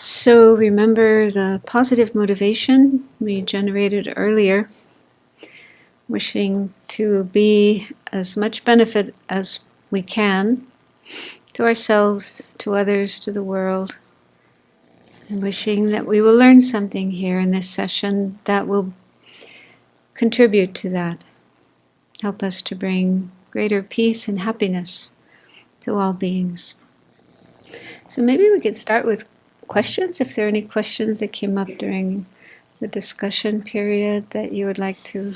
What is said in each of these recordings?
So remember the positive motivation we generated earlier, wishing to be as much benefit as we can to ourselves, to others, to the world, and wishing that we will learn something here in this session that will contribute to that, help us to bring greater peace and happiness to all beings. So maybe we could start with questions, if there are any questions that came up during the discussion period that you would like to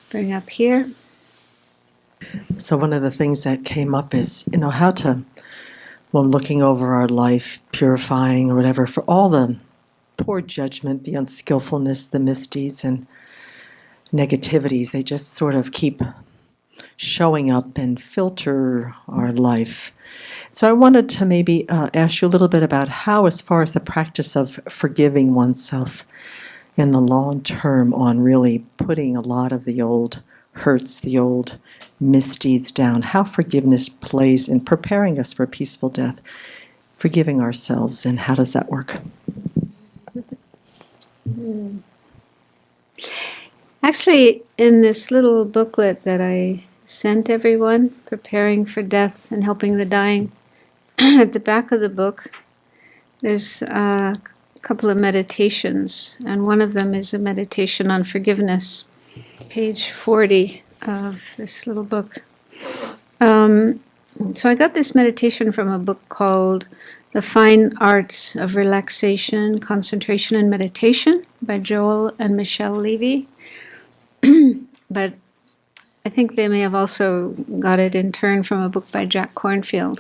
bring up here. So one of the things that came up is, how to, when looking over our life, purifying or whatever, for all the poor judgment, the unskillfulness, the misdeeds and negativities, they just sort of keep showing up and filter our life. So I wanted to maybe ask you a little bit about how, as far as the practice of forgiving oneself in the long term, on really putting a lot of the old hurts, the old misdeeds down, how forgiveness plays in preparing us for a peaceful death, forgiving ourselves, and how does that work? Actually, in this little booklet that I sent everyone, Preparing for Death and Helping the Dying, at the back of the book, there's a couple of meditations, and one of them is a meditation on forgiveness, page 40 of this little book. So I got this meditation from a book called The Fine Arts of Relaxation, Concentration, and Meditation by Joel and Michelle Levy. But I think they may have also got it in turn from a book by Jack Kornfield,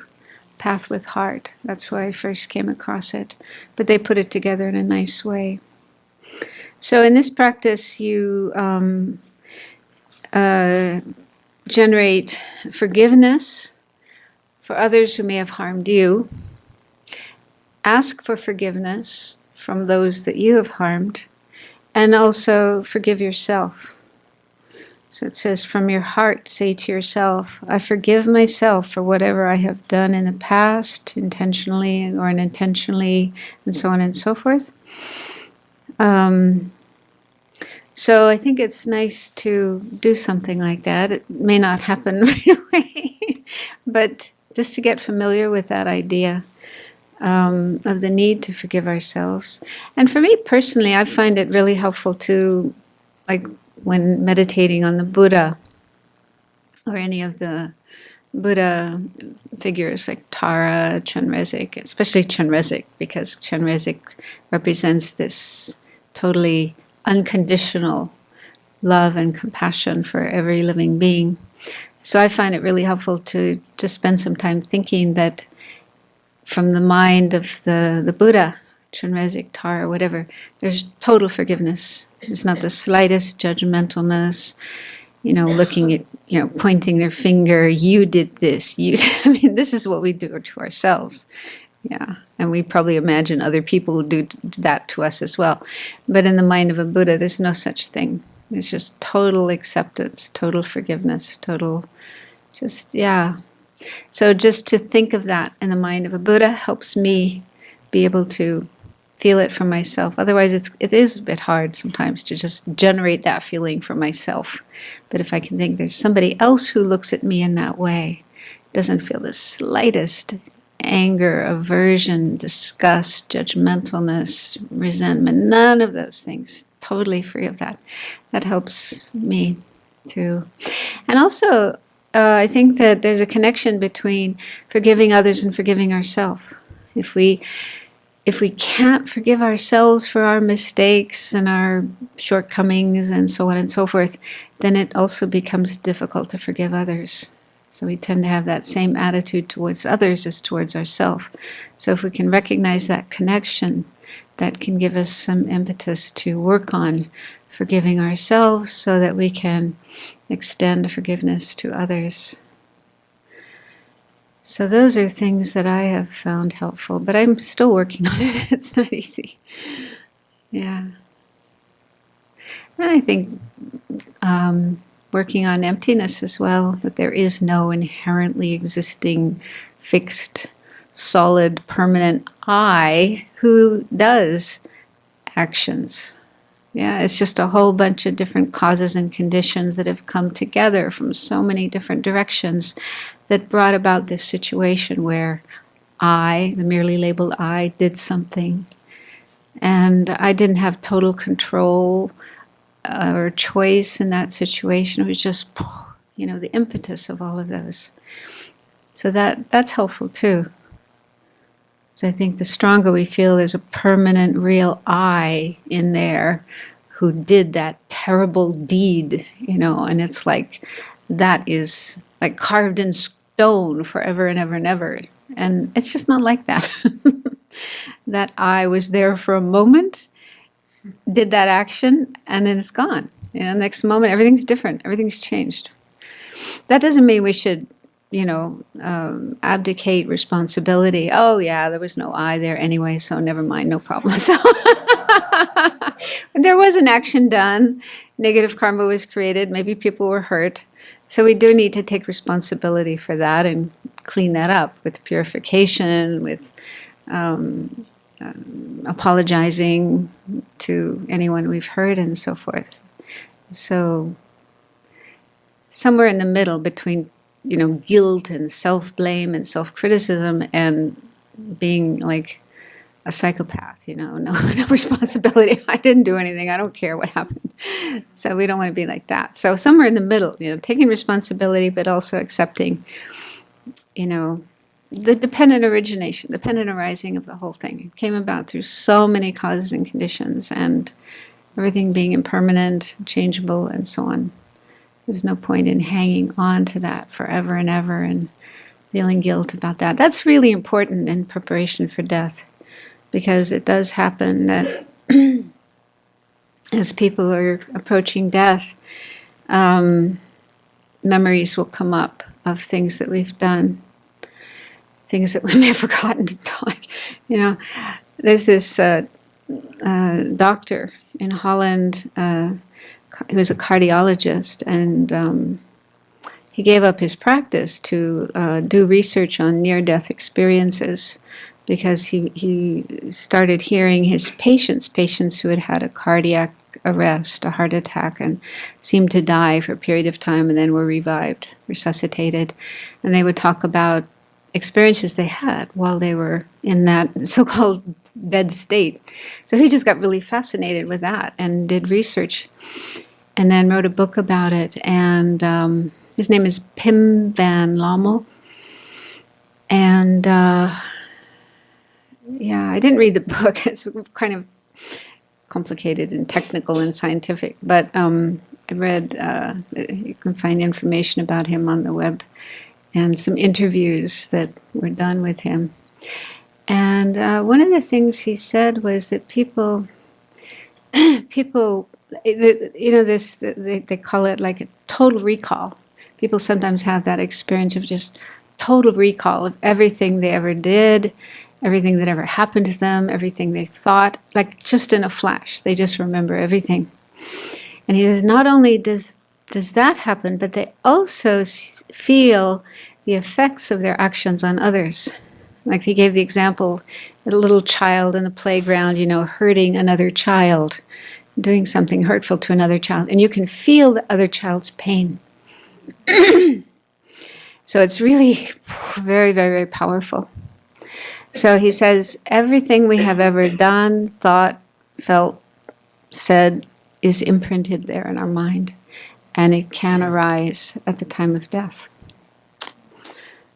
Path with Heart. That's where I first came across it. But they put it together in a nice way. So in this practice, you generate forgiveness for others who may have harmed you. Ask for forgiveness from those that you have harmed. And also forgive yourself. So it says, from your heart, say to yourself, I forgive myself for whatever I have done in the past, intentionally or unintentionally, and so on and so forth. So I think it's nice to do something like that. It may not happen right away, but just to get familiar with that idea of the need to forgive ourselves. And for me personally, I find it really helpful to, like, when meditating on the Buddha or any of the Buddha figures like Tara, Chenrezig, especially Chenrezig, because Chenrezig represents this totally unconditional love and compassion for every living being. So I find it really helpful to just spend some time thinking that from the mind of the Buddha, Chenrezig, Tara, whatever, there's total forgiveness. There's not the slightest judgmentalness, looking at, pointing their finger, you did this, I mean, this is what we do to ourselves. Yeah, and we probably imagine other people do that to us as well. But in the mind of a Buddha, there's no such thing. There's just total acceptance, total forgiveness, total, So just to think of that in the mind of a Buddha helps me be able to feel it for myself. Otherwise, it is a bit hard sometimes to just generate that feeling for myself. But if I can think there's somebody else who looks at me in that way, doesn't feel the slightest anger, aversion, disgust, judgmentalness, resentment, none of those things, totally free of that. That helps me too. And also, I think that there's a connection between forgiving others and forgiving ourselves. If we can't forgive ourselves for our mistakes and our shortcomings and so on and so forth, then it also becomes difficult to forgive others. So we tend to have that same attitude towards others as towards ourselves. So if we can recognize that connection, that can give us some impetus to work on forgiving ourselves so that we can extend forgiveness to others. So those are things that I have found helpful, but I'm still working on it. It's not easy. Yeah. And I think working on emptiness as well, that there is no inherently existing fixed solid, permanent I who does actions. Yeah, it's just a whole bunch of different causes and conditions that have come together from so many different directions that brought about this situation where I, the merely labeled I, did something. And I didn't have total control or choice in that situation. It was just, the impetus of all of those. So that's helpful too. So I think the stronger we feel there's a permanent, real I in there who did that terrible deed, and it's like, that is like carved in stone forever and ever and ever. And it's just not like that. That I was there for a moment, did that action, and then it's gone. Next moment, everything's different. Everything's changed. That doesn't mean we should, abdicate responsibility. Oh, yeah, there was no I there anyway, so never mind, no problem. So there was an action done. Negative karma was created. Maybe people were hurt. So we do need to take responsibility for that and clean that up with purification, with apologizing to anyone we've hurt and so forth. So somewhere in the middle between, guilt and self-blame and self-criticism and being like a psychopath, no responsibility. I didn't do anything. I don't care what happened. So we don't want to be like that. So somewhere in the middle, taking responsibility, but also accepting, the dependent origination, dependent arising of the whole thing. It came about through so many causes and conditions, and everything being impermanent, changeable, and so on. There's no point in hanging on to that forever and ever and feeling guilt about that. That's really important in preparation for death, because it does happen that as people are approaching death, memories will come up of things that we've done, things that we may have forgotten to talk. There's this doctor in Holland. He was a cardiologist, and he gave up his practice to do research on near-death experiences, because he started hearing his patients who had had a cardiac arrest, a heart attack, and seemed to die for a period of time and then were revived, resuscitated. And they would talk about experiences they had while they were in that so-called dead state. So he just got really fascinated with that and did research and then wrote a book about it. And his name is Pim van Lommel. And I didn't read the book. It's kind of complicated and technical and scientific. But I read, you can find information about him on the web, and some interviews that were done with him. And one of the things he said was that people, they call it like a total recall. People sometimes have that experience of just total recall of everything they ever did, everything that ever happened to them, everything they thought, like just in a flash. They just remember everything. And he says not only does that happen, but they also feel the effects of their actions on others. Like he gave the example, a little child in the playground, hurting another child, doing something hurtful to another child, and you can feel the other child's pain. So it's really very, very, very powerful. So he says, everything we have ever done, thought, felt, said, is imprinted there in our mind, and it can arise at the time of death.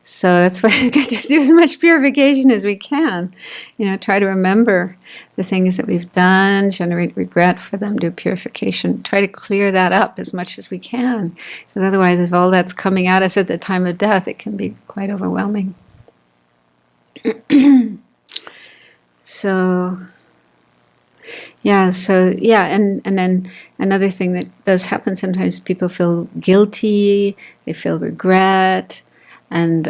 So that's why we get to do as much purification as we can. Try to remember the things that we've done, generate regret for them, do purification. Try to clear that up as much as we can. Because otherwise, if all that's coming at us at the time of death, it can be quite overwhelming. And then another thing that does happen sometimes, people feel guilty, they feel regret, and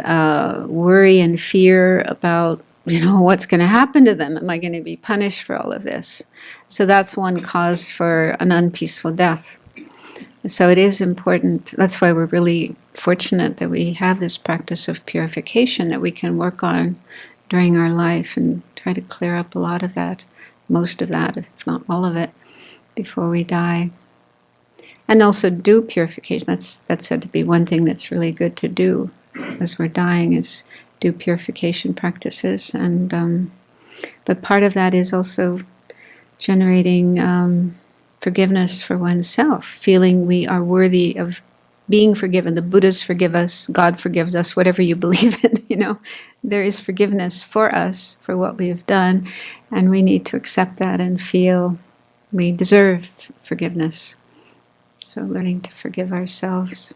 worry and fear about, what's going to happen to them. Am I going to be punished for all of this? So that's one cause for an unpeaceful death. So it is important. That's why we're really fortunate that we have this practice of purification that we can work on during our life and try to clear up a lot of that, most of that, if not all of it, before we die. And also do purification. That's said to be one thing that's really good to do as we're dying, is do purification practices. And but part of that is also generating forgiveness for oneself, feeling we are worthy of being forgiven. The Buddhas forgive us, God forgives us, whatever you believe in, there is forgiveness for us for what we have done, and we need to accept that and feel we deserve forgiveness. So learning to forgive ourselves.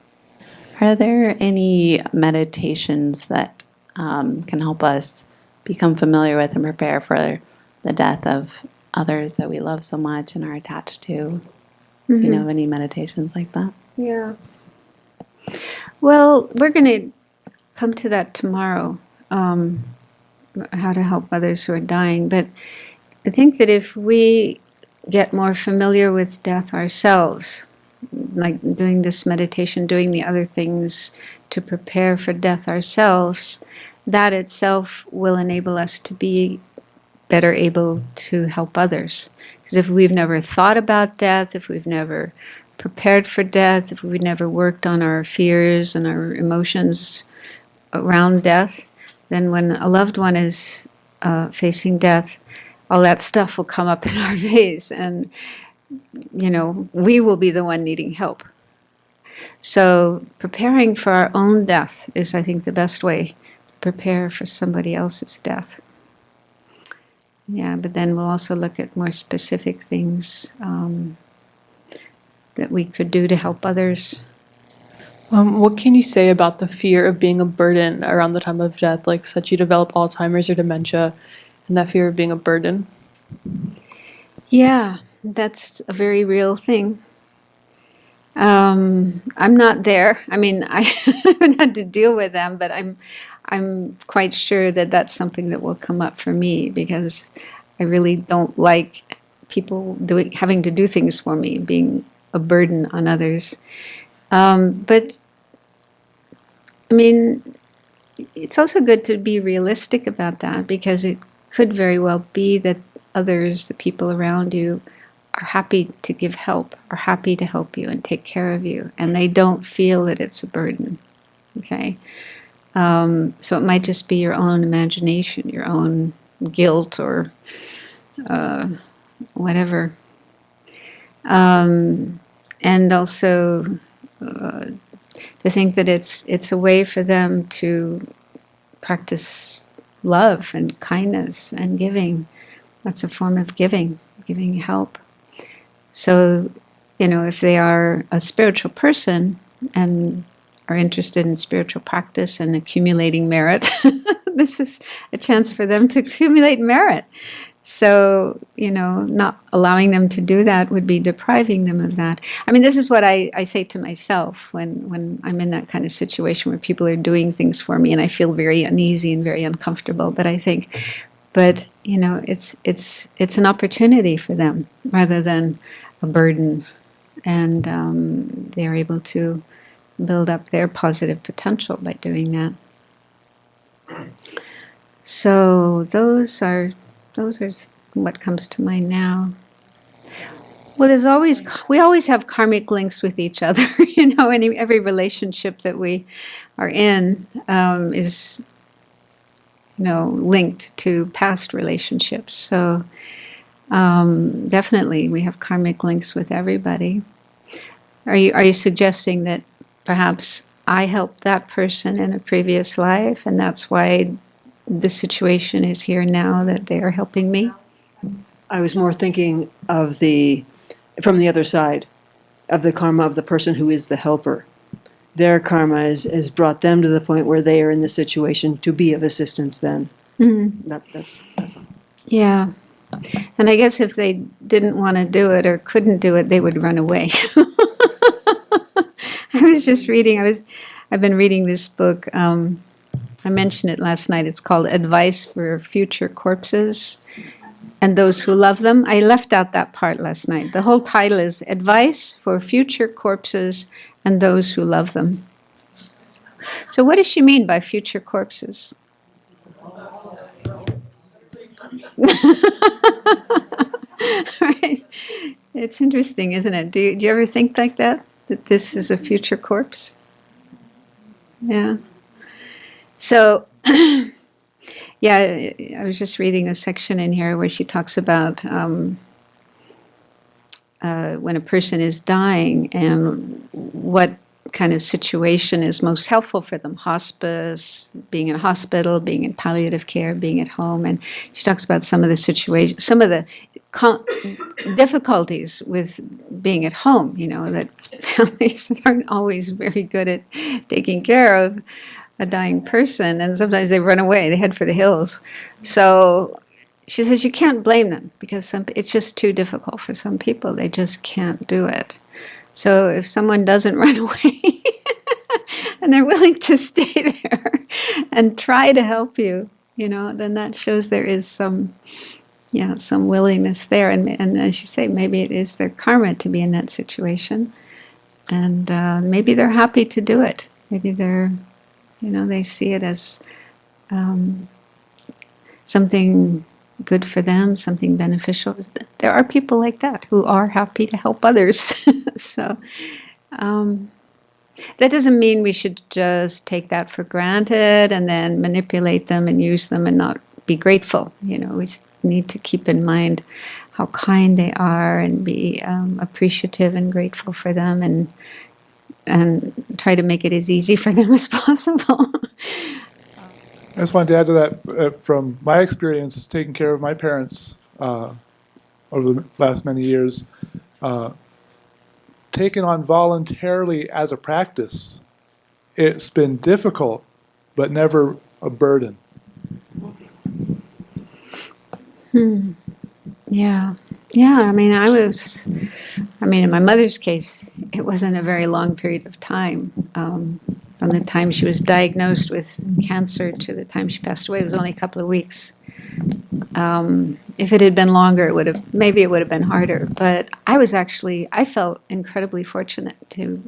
Are there any meditations that can help us become familiar with and prepare for the death of others that we love so much and are attached to? Mm-hmm. Any meditations like that? Yeah. Well, we're going to come to that tomorrow, how to help others who are dying. But I think that if we get more familiar with death ourselves, like doing this meditation, doing the other things to prepare for death ourselves, that itself will enable us to be better able to help others. Because if we've never thought about death, if we've never prepared for death, if we've never worked on our fears and our emotions around death, then when a loved one is facing death, all that stuff will come up in our face, and we will be the one needing help. So preparing for our own death is, I think, the best way to prepare for somebody else's death. Yeah, but then we'll also look at more specific things that we could do to help others. What can you say about the fear of being a burden around the time of death, like such you develop Alzheimer's or dementia, and that fear of being a burden? Yeah, that's a very real thing. I'm not there. I mean, I haven't had to deal with them, but I'm quite sure that that's something that will come up for me, because I really don't like people having to do things for me, being a burden on others. But I mean, it's also good to be realistic about that, because it could very well be that others, the people around you, are happy to give help, are happy to help you and take care of you, and they don't feel that it's a burden. Okay? So it might just be your own imagination, your own guilt, or whatever. And also to think that it's a way for them to practice love and kindness and giving. That's a form of giving help. So, if they are a spiritual person and are interested in spiritual practice and accumulating merit, this is a chance for them to accumulate merit. So, not allowing them to do that would be depriving them of that. I mean, this is what I say to myself when I'm in that kind of situation where people are doing things for me and I feel very uneasy and very uncomfortable. But I think, it's an opportunity for them rather than a burden. And they're able to build up their positive potential by doing that. So those are what comes to mind now. Well, we always have karmic links with each other. Every relationship that we are in is, linked to past relationships. So definitely, we have karmic links with everybody. Are you suggesting that perhaps I helped that person in a previous life, and that's why the situation is here now, that they are helping me? I was more thinking of from the other side, of the karma of the person who is the helper. Their karma has brought them to the point where they are in the situation to be of assistance then. Mm-hmm. That's all. Yeah. And I guess if they didn't want to do it or couldn't do it, they would run away. I was just reading, I've been reading this book. I mentioned it last night. It's called Advice for Future Corpses and Those Who Love Them. I left out that part last night. The whole title is Advice for Future Corpses and Those Who Love Them. So what does she mean by future corpses? Right? It's interesting, isn't it? Do you ever think like that? That this is a future corpse? Yeah. So, yeah, I was just reading a section in here where she talks about when a person is dying and what kind of situation is most helpful for them. Hospice, being in a hospital, being in palliative care, being at home. And she talks about some of the situations, some of the difficulties with being at home, that families aren't always very good at taking care of a dying person, and sometimes they run away, they head for the hills. So she says you can't blame them because it's just too difficult for some people. They just can't do it. So if someone doesn't run away and they're willing to stay there and try to help you, then that shows there is some willingness there. And as you say, maybe it is their karma to be in that situation. And maybe they're happy to do it. Maybe they're, they see it as something good for them, something beneficial. There are people like that who are happy to help others. So that doesn't mean we should just take that for granted and then manipulate them and use them and not be grateful. We need to keep in mind how kind they are and be appreciative and grateful for them and try to make it as easy for them as possible. I just wanted to add to that, from my experience taking care of my parents over the last many years, taken on voluntarily as a practice, it's been difficult, but never a burden. Yeah. I mean, in my mother's case, it wasn't a very long period of time. From the time she was diagnosed with cancer to the time she passed away, it was only a couple of weeks. If it had been longer, it would have been harder. But I felt incredibly fortunate to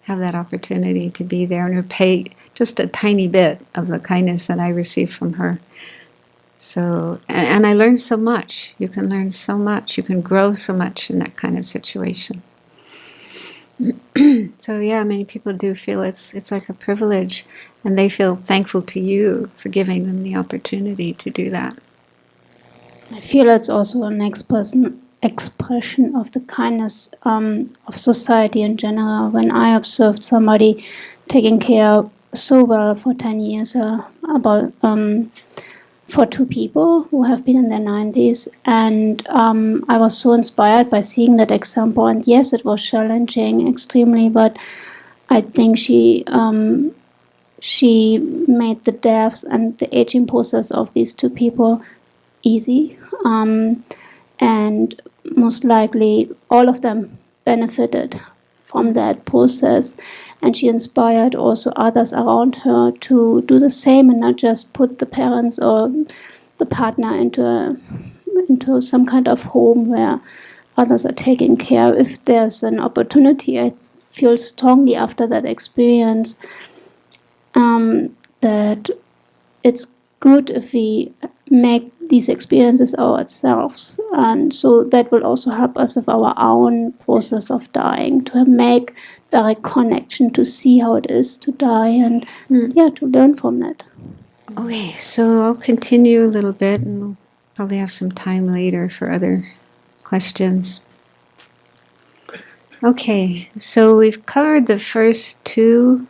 have that opportunity to be there and repay just a tiny bit of the kindness that I received from her. So, and I learned so much. You can learn so much. You can grow so much in that kind of situation. So yeah, many people do feel it's like a privilege, and they feel thankful to you for giving them the opportunity to do that. I feel it's also an expression of the kindness of society in general. When I observed somebody taking care so well for 10 years for two people who have been in their 90s, and I was so inspired by seeing that example. And yes, it was challenging extremely, but I think she made the deaths and the aging process of these two people easy, and most likely all of them benefited from that process. And she inspired also others around her to do the same and not just put the parents or the partner into some kind of home where others are taking care. If there's an opportunity, I feel strongly after that experience that it's good if we make these experiences ourselves, and so that will also help us with our own process of dying, to make direct connection, to see how it is to die, and to learn from that. Okay, so I'll continue a little bit, and we'll probably have some time later for other questions. Okay, so we've covered the first two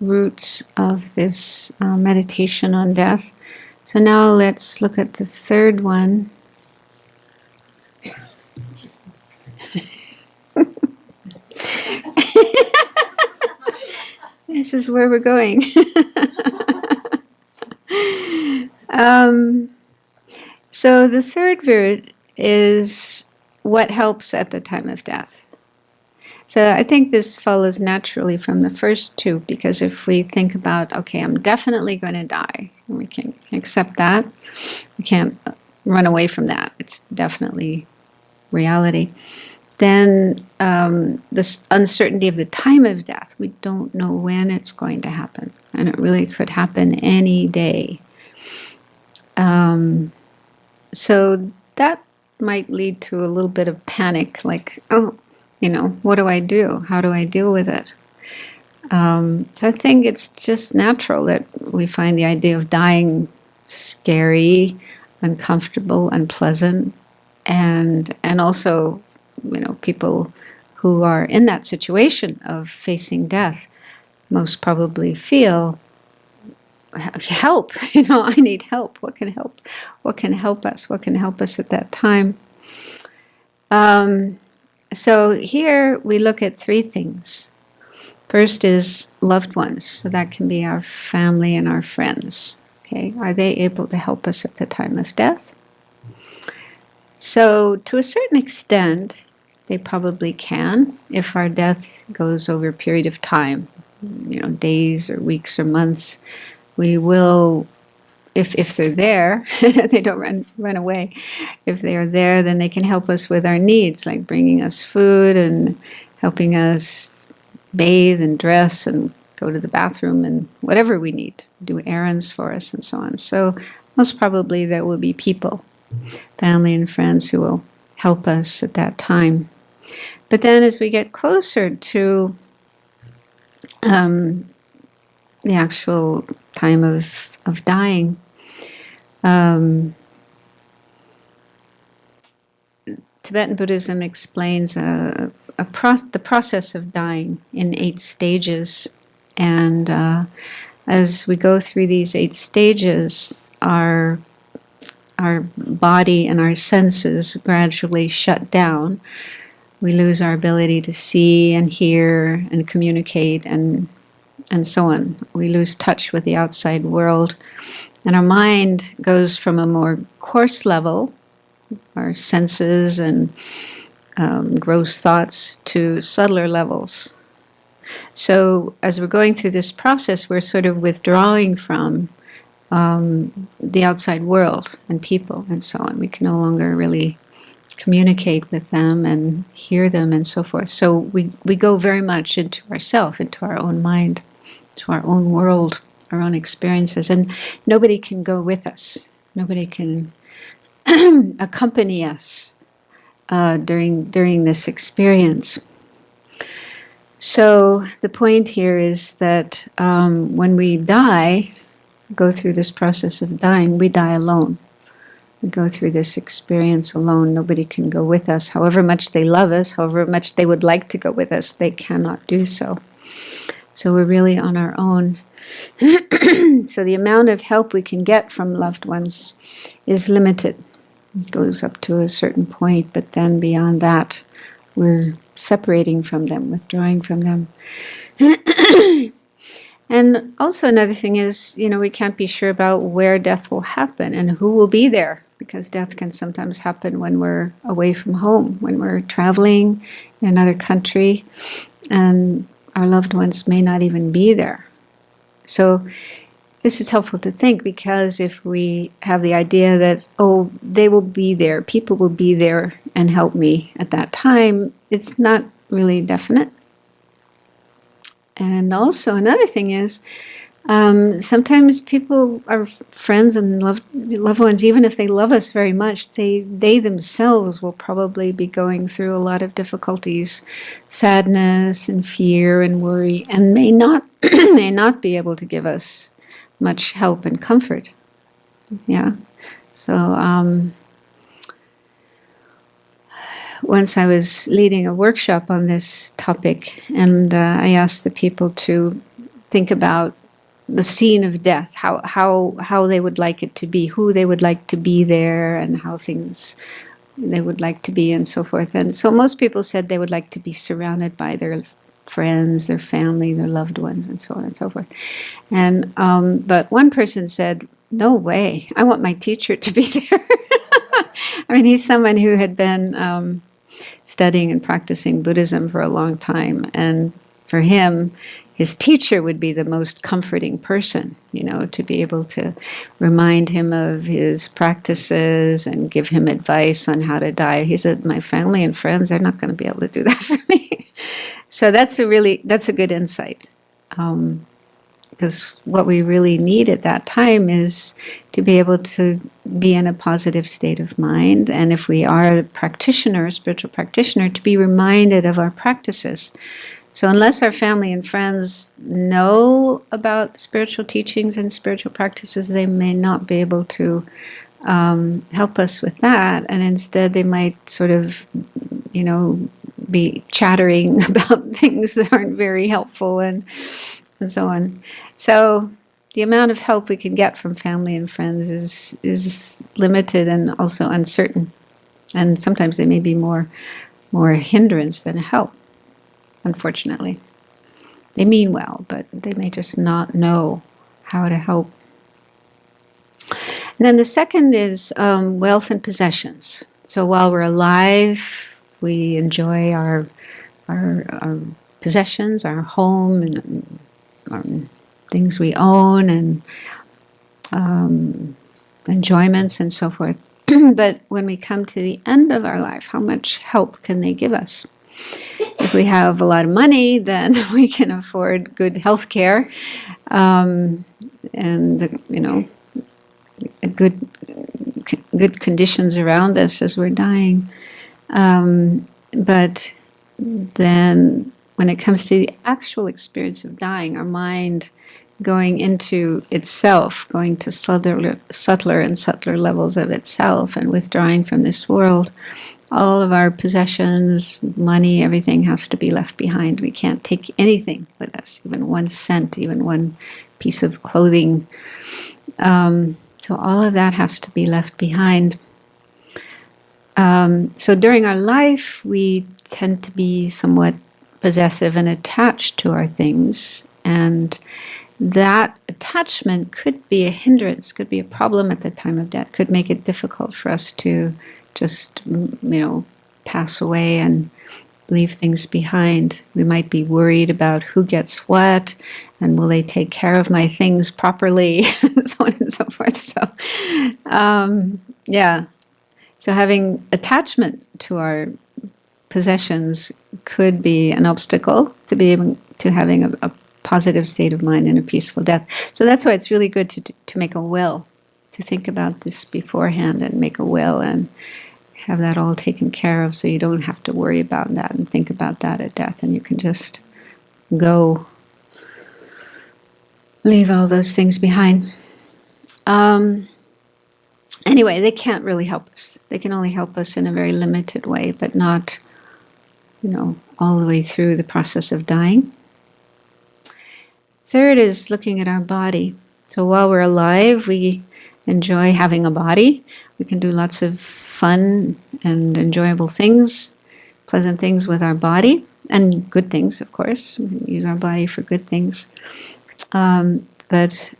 roots of this meditation on death. So now let's look at the third one. This is where we're going. So the third root is what helps at the time of death. So I think this follows naturally from the first two, because if we think about, okay, I'm definitely going to die, and we can accept that. We can't run away from that. It's definitely reality. Then this uncertainty of the time of death, we don't know when it's going to happen, and it really could happen any day. So that might lead to a little bit of panic, like, oh, what do I do? How do I deal with it? So I think it's just natural that we find the idea of dying scary, uncomfortable, unpleasant, and also, people who are in that situation of facing death most probably feel help. I need help. What can help? What can help us? What can help us at that time? So here we look at three things. First is loved ones. So that can be our family and our friends. Okay, are they able to help us at the time of death? So to a certain extent, they probably can if our death goes over a period of time, days or weeks or months. We will, if they're there, they don't run away. If they are there, then they can help us with our needs, like bringing us food and helping us bathe and dress and go to the bathroom and whatever we need, do errands for us and so on. So most probably there will be people, family and friends, who will help us at that time. But then as we get closer to the actual time of dying, Tibetan Buddhism explains the process of dying in 8 stages. And as we go through these 8 stages, our body and our senses gradually shut down. We lose our ability to see and hear and communicate and so on. We lose touch with the outside world. And our mind goes from a more coarse level, our senses and gross thoughts, to subtler levels. So as we're going through this process, we're sort of withdrawing from the outside world and people and so on. We can no longer really communicate with them and hear them and so forth. So we go very much into ourself, into our own mind, to our own world, our own experiences, and nobody can go with us. Nobody can accompany us during this experience. So the point here is that when we die, go through this process of dying, we die alone. We go through this experience alone. Nobody can go with us. However much they love us, however much they would like to go with us, they cannot do so. So we're really on our own. So the amount of help we can get from loved ones is limited. It goes up to a certain point, but then beyond that, we're separating from them, withdrawing from them. And also another thing is, we can't be sure about where death will happen and who will be there, because death can sometimes happen when we're away from home, when we're traveling in another country, and our loved ones may not even be there. So this is helpful to think, because if we have the idea that, oh, they will be there, people will be there and help me at that time, it's not really definite. And also another thing is, sometimes people, our friends and loved ones, even if they love us very much, they themselves will probably be going through a lot of difficulties, sadness and fear and worry, and may not be able to give us much help and comfort. Yeah. So once I was leading a workshop on this topic, and I asked the people to think about the scene of death, how they would like it to be, who they would like to be there, and how things they would like to be, and so forth. And so most people said they would like to be surrounded by their friends, their family, their loved ones, and so on and so forth. And but one person said, "No way! I want my teacher to be there." I mean, he's someone who had been studying and practicing Buddhism for a long time, and for him, his teacher would be the most comforting person, to be able to remind him of his practices and give him advice on how to die. He said, my family and friends, they're not going to be able to do that for me. So that's a good insight. because what we really need at that time is to be able to be in a positive state of mind. And if we are a practitioner, a spiritual practitioner, to be reminded of our practices. So unless our family and friends know about spiritual teachings and spiritual practices, they may not be able to help us with that. And instead they might sort of, be chattering about things that aren't very helpful and so on. So the amount of help we can get from family and friends is limited and also uncertain. And sometimes they may be more hindrance than help, unfortunately. They mean well, but they may just not know how to help. And then the second is wealth and possessions. So while we're alive, we enjoy our possessions, our home, and our things we own, and enjoyments and so forth. But when we come to the end of our life, how much help can they give us? If we have a lot of money, then we can afford good health care, and good conditions around us as we're dying. But then when it comes to the actual experience of dying, our mind going into itself, going to subtler and subtler levels of itself and withdrawing from this world, all of our possessions, money, everything has to be left behind. We can't take anything with us, even 1 cent, even one piece of clothing. So all of that has to be left behind. So during our life, we tend to be somewhat possessive and attached to our things. And that attachment could be a hindrance, could be a problem at the time of death, could make it difficult for us to just, pass away and leave things behind. We might be worried about who gets what, and will they take care of my things properly, and so on and so forth. So, So having attachment to our possessions could be an obstacle to be able to having a positive state of mind and a peaceful death. So that's why it's really good to make a will, to think about this beforehand and make a will and have that all taken care of, so you don't have to worry about that and think about that at death, and you can just go, leave all those things behind. Anyway, they can't really help us. They can only help us in a very limited way, but not, all the way through the process of dying. Third is looking at our body. So while we're alive, we enjoy having a body. We can do lots of fun and enjoyable things, pleasant things with our body, and good things, of course. We can use our body for good things. But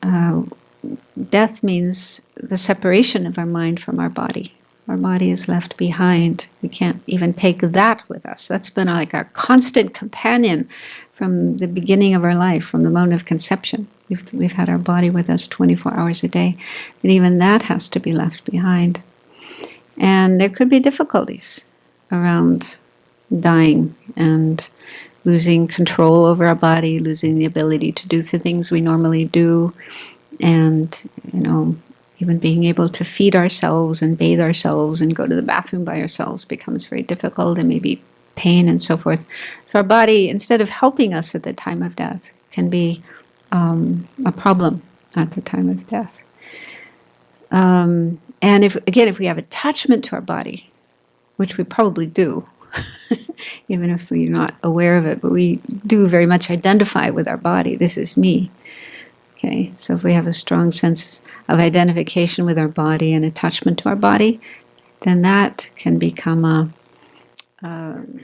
death means the separation of our mind from our body. Our body is left behind. We can't even take that with us. That's been like our constant companion from the beginning of our life, from the moment of conception. We've had our body with us 24 hours a day. But even that has to be left behind. And there could be difficulties around dying and losing control over our body, losing the ability to do the things we normally do, and, even being able to feed ourselves and bathe ourselves and go to the bathroom by ourselves becomes very difficult, and maybe pain and so forth. So our body, instead of helping us at the time of death, can be a problem at the time of death. And if we have attachment to our body, which we probably do, even if we're not aware of it, but we do very much identify with our body. This is me. Okay, so if we have a strong sense of identification with our body and attachment to our body, then that can become an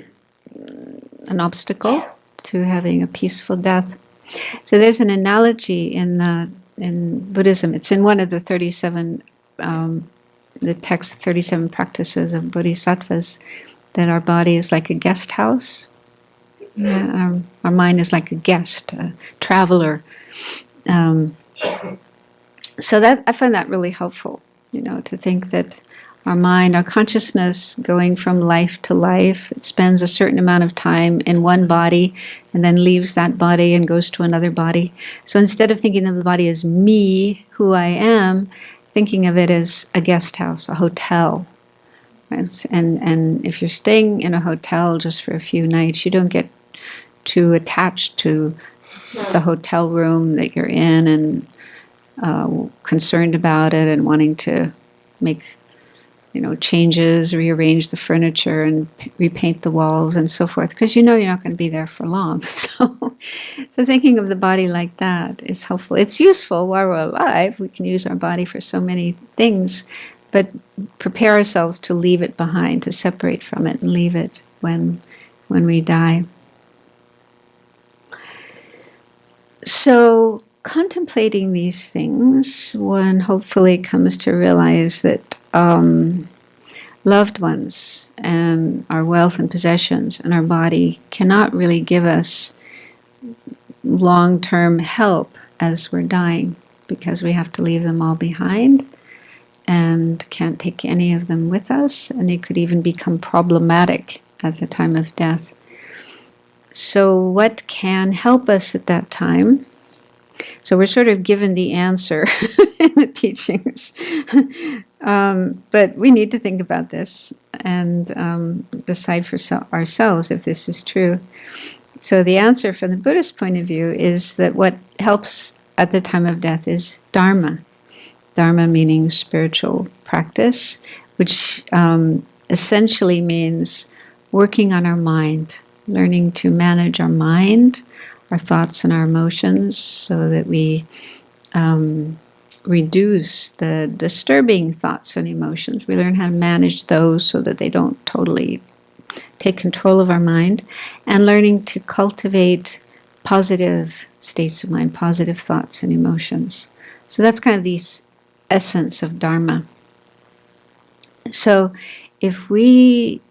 obstacle to having a peaceful death. So there's an analogy in Buddhism. It's in one of the 37 the text 37 practices of bodhisattvas, that our body is like a guest house. Yeah, our mind is like a guest, a traveler. So that I find that really helpful, to think that our mind, our consciousness going from life to life. It spends a certain amount of time in one body and then leaves that body and goes to another body. So instead of thinking of the body as me, who I am, thinking of it as a guest house, a hotel. And if you're staying in a hotel just for a few nights, you don't get too attached to the hotel room that you're in and concerned about it and wanting to make changes, rearrange the furniture and repaint the walls and so forth, because you're not going to be there for long. So thinking of the body like that is helpful. It's useful while we're alive. We can use our body for so many things, but prepare ourselves to leave it behind, to separate from it and leave it when we die. So contemplating these things, one hopefully comes to realize that loved ones and our wealth and possessions and our body cannot really give us long-term help as we're dying, because we have to leave them all behind and can't take any of them with us, and they could even become problematic at the time of death. So what can help us at that time? So we're sort of given the answer in the teachings. But we need to think about this and decide for ourselves if this is true. So the answer from the Buddhist point of view is that what helps at the time of death is Dharma. Dharma meaning spiritual practice, which essentially means working on our mind, learning to manage our mind, our thoughts and our emotions, so that we reduce the disturbing thoughts and emotions. We learn how to manage those so that they don't totally take control of our mind, and learning to cultivate positive states of mind, positive thoughts and emotions. So that's kind of the essence of Dharma. So if we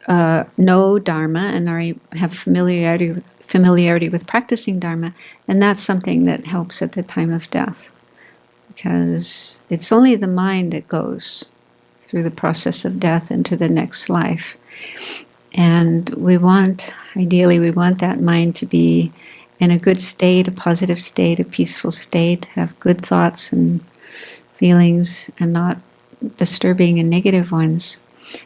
know Dharma and have familiarity with practicing Dharma, then that's something that helps at the time of death, because it's only the mind that goes through the process of death into the next life. And ideally we want that mind to be in a good state, a positive state, a peaceful state, have good thoughts and feelings and not disturbing and negative ones.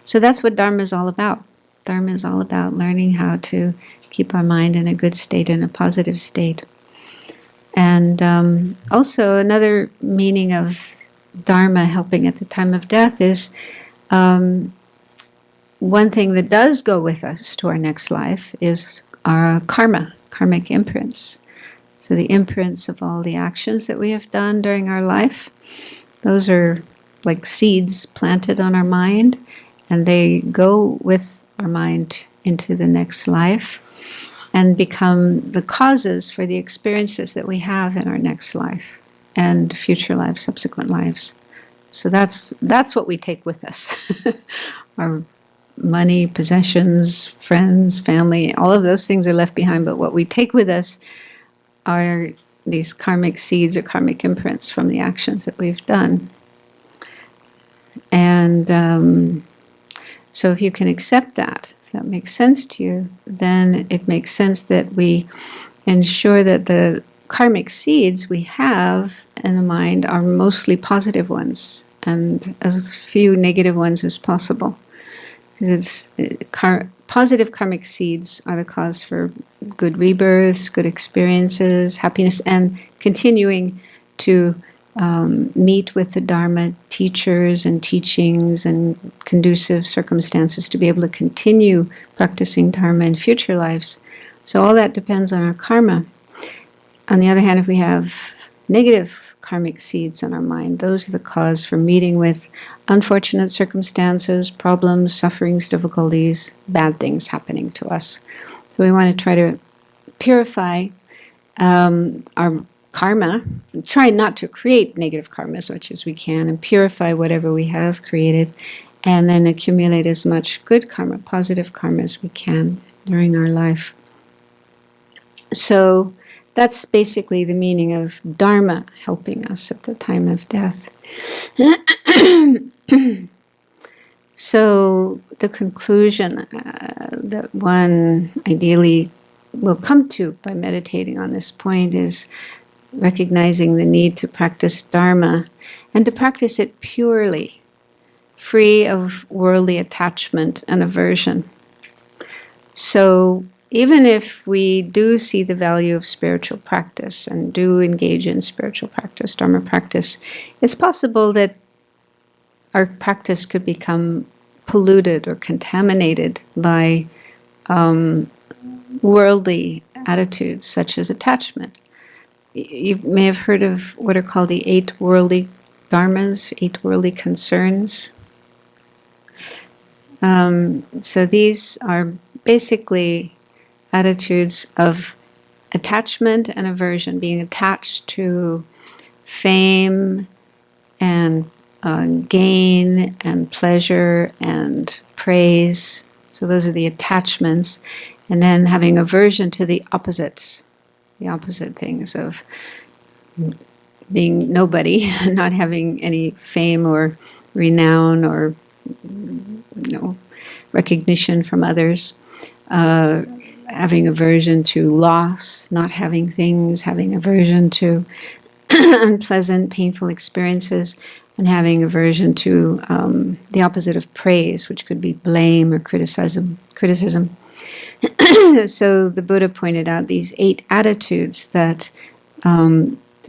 So that's what Dharma is all about. Dharma is all about learning how to keep our mind in a good state, in a positive state. And also another meaning of Dharma helping at the time of death is one thing that does go with us to our next life is our karmic imprints. So the imprints of all the actions that we have done during our life, those are like seeds planted on our mind, and they go with our mind into the next life and become the causes for the experiences that we have in our next life and future lives, subsequent lives. So that's what we take with us. Our money, possessions, friends, family, all of those things are left behind, but what we take with us are these karmic seeds or karmic imprints from the actions that we've done. And so if you can accept that, if that makes sense to you, then it makes sense that we ensure that the karmic seeds we have in the mind are mostly positive ones and as few negative ones as possible. Because positive karmic seeds are the cause for good rebirths, good experiences, happiness, and continuing to meet with the Dharma teachers and teachings and conducive circumstances to be able to continue practicing Dharma in future lives. So all that depends on our karma. On the other hand, if we have negative karmic seeds in our mind, those are the cause for meeting with unfortunate circumstances, problems, sufferings, difficulties, bad things happening to us. So we want to try to purify our karma, try not to create negative karma as much as we can, and purify whatever we have created, and then accumulate as much good karma, positive karma as we can during our life. So that's basically the meaning of Dharma helping us at the time of death. So the conclusion that one ideally will come to by meditating on this point is recognizing the need to practice Dharma and to practice it purely, free of worldly attachment and aversion. So even if we do see the value of spiritual practice and do engage in spiritual practice, Dharma practice, it's possible that our practice could become polluted or contaminated by worldly attitudes such as attachment. You may have heard of what are called the 8 worldly dharmas, 8 worldly concerns. So these are basically attitudes of attachment and aversion, being attached to fame and gain and pleasure and praise. So those are the attachments. And then having aversion to the opposites, the opposite things of being nobody, not having any fame or renown or recognition from others, having aversion to loss, not having things, having aversion to unpleasant, painful experiences, and having aversion to the opposite of praise, which could be blame or criticism. So the Buddha pointed out these 8 attitudes that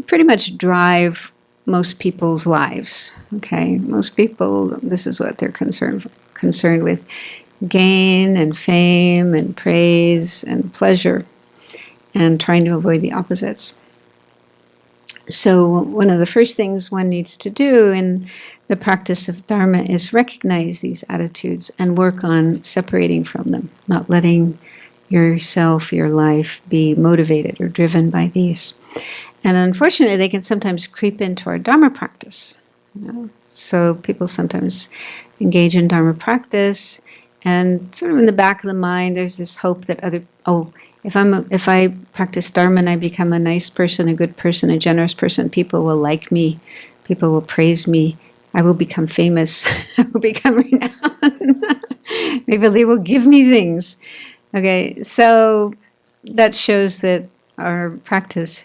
pretty much drive most people's lives. Okay, most people, this is what they're concerned with: gain and fame and praise and pleasure, and trying to avoid the opposites. So one of the first things one needs to do in the practice of Dharma is recognize these attitudes and work on separating from them, not letting yourself, your life, be motivated or driven by these. And unfortunately, they can sometimes creep into our Dharma practice. So people sometimes engage in Dharma practice, and sort of in the back of the mind, there's this hope that if I practice Dharma and I become a nice person, a good person, a generous person, people will like me, people will praise me, I will become famous, I will become renowned, maybe they will give me things. Okay, so that shows that our practice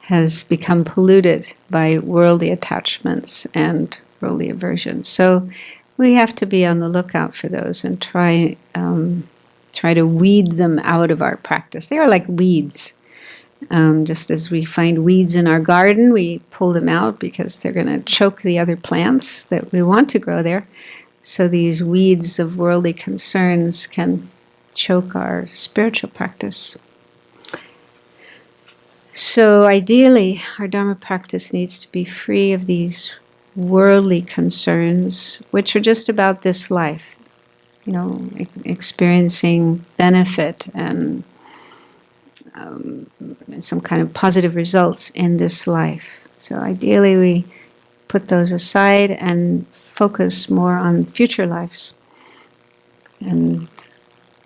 has become polluted by worldly attachments and worldly aversions. So we have to be on the lookout for those and try to weed them out of our practice. They are like weeds. Just as we find weeds in our garden, we pull them out because they're going to choke the other plants that we want to grow there. So these weeds of worldly concerns can choke our spiritual practice. So ideally, our Dharma practice needs to be free of these worldly concerns, which are just about this life. Experiencing benefit and some kind of positive results in this life. So ideally we put those aside and focus more on future lives, and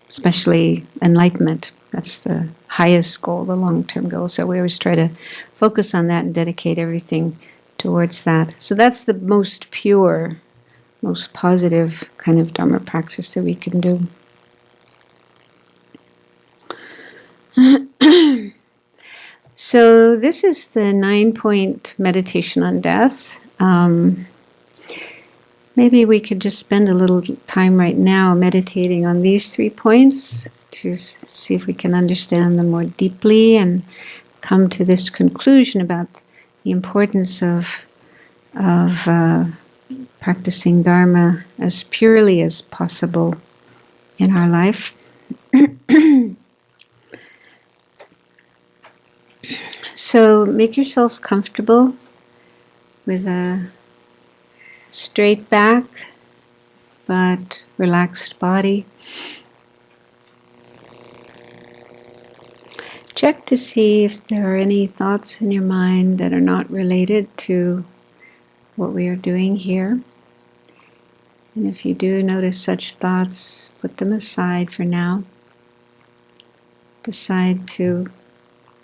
especially enlightenment. That's the highest goal, the long-term goal. So we always try to focus on that and dedicate everything towards that. So that's the most pure, most positive kind of Dharma practice that we can do. So this is the 9-point meditation on death. Maybe we could just spend a little time right now meditating on these 3 points to see if we can understand them more deeply and come to this conclusion about the importance of practicing Dharma as purely as possible in our life. So make yourselves comfortable with a straight back but relaxed body. Check to see if there are any thoughts in your mind that are not related to what we are doing here. And if you do notice such thoughts, put them aside for now. Decide to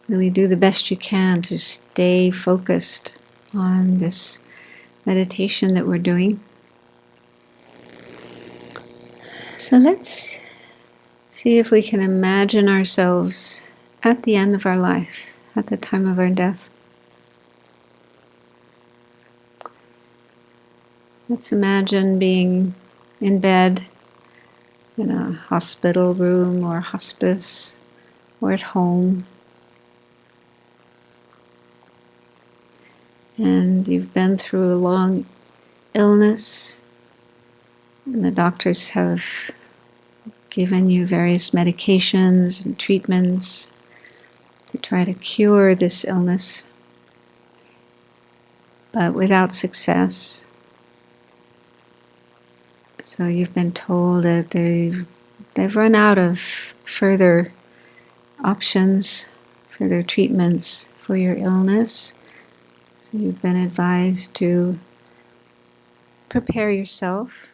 really do the best you can to stay focused on this meditation that we're doing. So let's see if we can imagine ourselves at the end of our life, at the time of our death. Let's imagine being in bed in a hospital room or hospice or at home. And you've been through a long illness, and the doctors have given you various medications and treatments to try to cure this illness, but without success. So you've been told that they've run out of further options, further treatments for your illness. So you've been advised to prepare yourself.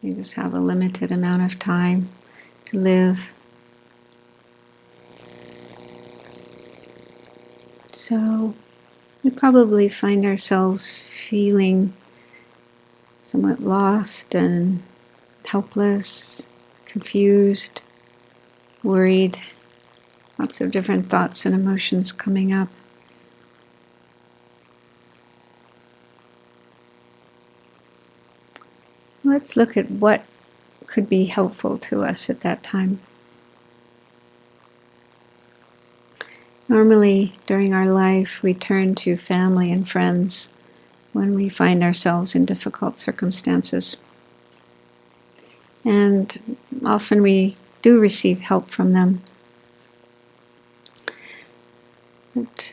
You just have a limited amount of time to live. So we probably find ourselves feeling somewhat lost and helpless, confused, worried, lots of different thoughts and emotions coming up. Let's look at what could be helpful to us at that time. Normally, during our life, we turn to family and friends when we find ourselves in difficult circumstances. And often we do receive help from them. But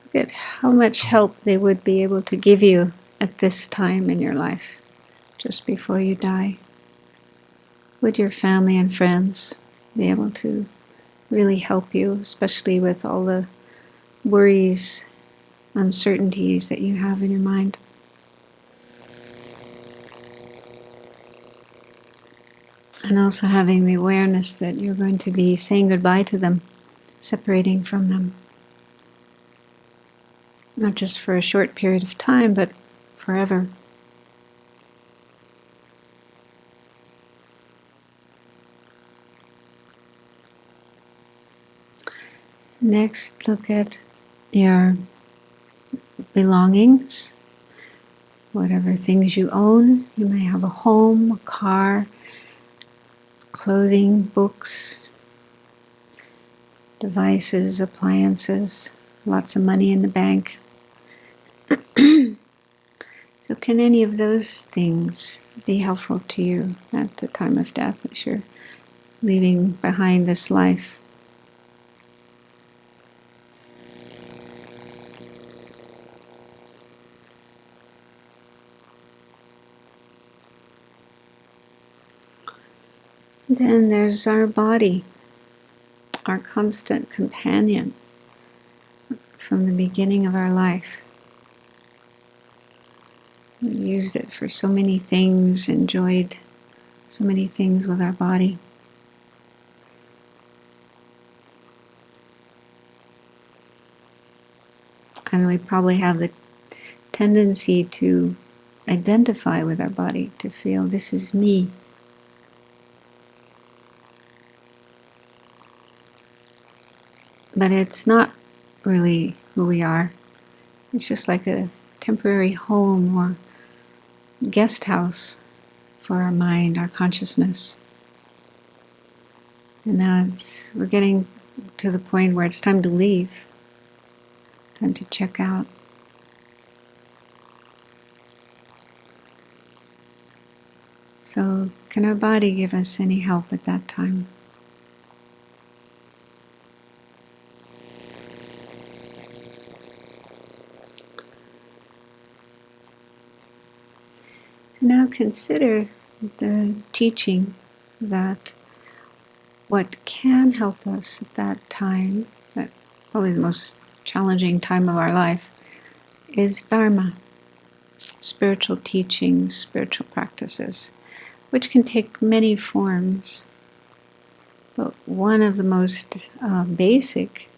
look at how much help they would be able to give you at this time in your life, just before you die. Would your family and friends be able to really help you, especially with all the worries, uncertainties that you have in your mind? And also having the awareness that you're going to be saying goodbye to them, separating from them. Not just for a short period of time, but forever. Next, look at your belongings, whatever things you own. You may have a home, a car, clothing, books, devices, appliances, lots of money in the bank. So can any of those things be helpful to you at the time of death as you're leaving behind this life? Then there's our body, our constant companion from the beginning of our life. We used it for so many things, enjoyed so many things with our body. And we probably have the tendency to identify with our body, to feel this is me. But it's not really who we are. It's just like a temporary home or guest house for our mind, our consciousness. And now we're getting to the point where it's time to leave, time to check out. So can our body give us any help at that time? Now consider the teaching that what can help us at that time, that probably the most challenging time of our life, is Dharma, spiritual teachings, spiritual practices, which can take many forms. But one of the most basic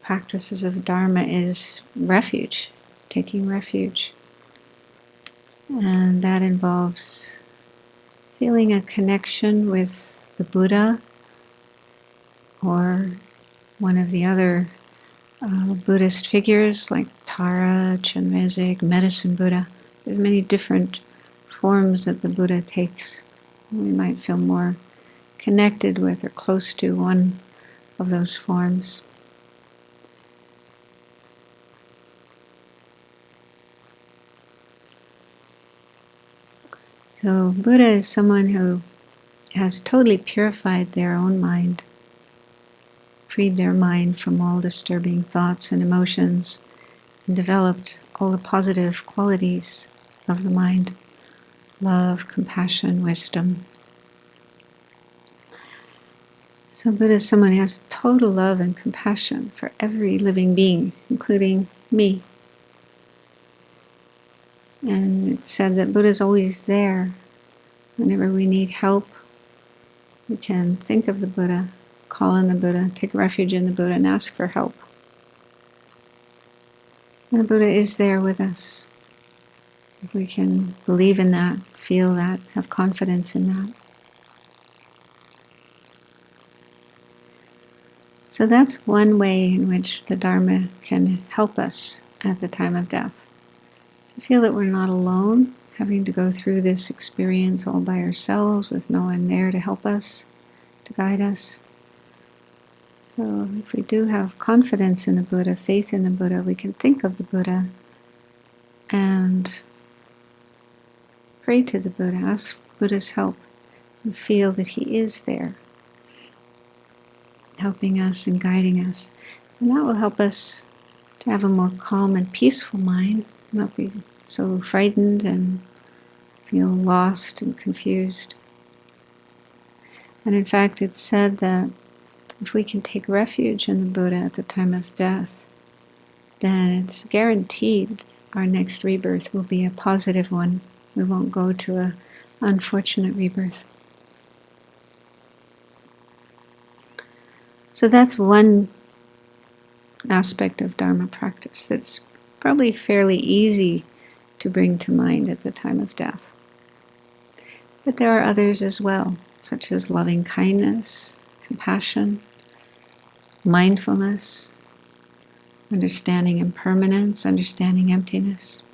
practices of Dharma is refuge, taking refuge. And that involves feeling a connection with the Buddha or one of the other Buddhist figures like Tara, Chenrezig, Medicine Buddha. There's many different forms that the Buddha takes. We might feel more connected with or close to one of those forms. So Buddha is someone who has totally purified their own mind, freed their mind from all disturbing thoughts and emotions, and developed all the positive qualities of the mind: love, compassion, wisdom. So Buddha is someone who has total love and compassion for every living being, including me. And it's said that Buddha is always there. Whenever we need help, we can think of the Buddha, call on the Buddha, take refuge in the Buddha, and ask for help. And the Buddha is there with us. If we can believe in that, feel that, have confidence in that. So that's one way in which the Dharma can help us at the time of death. To feel that we're not alone, having to go through this experience all by ourselves with no one there to help us, to guide us. So if we do have confidence in the Buddha, faith in the Buddha, we can think of the Buddha and pray to the Buddha, ask Buddha's help, and feel that he is there, helping us and guiding us. And that will help us to have a more calm and peaceful mind, not be so frightened and feel lost and confused. And in fact, it's said that if we can take refuge in the Buddha at the time of death, then it's guaranteed our next rebirth will be a positive one. We won't go to an unfortunate rebirth. So that's one aspect of Dharma practice that's probably fairly easy to bring to mind at the time of death. But there are others as well, such as loving kindness, compassion, mindfulness, understanding impermanence, understanding emptiness.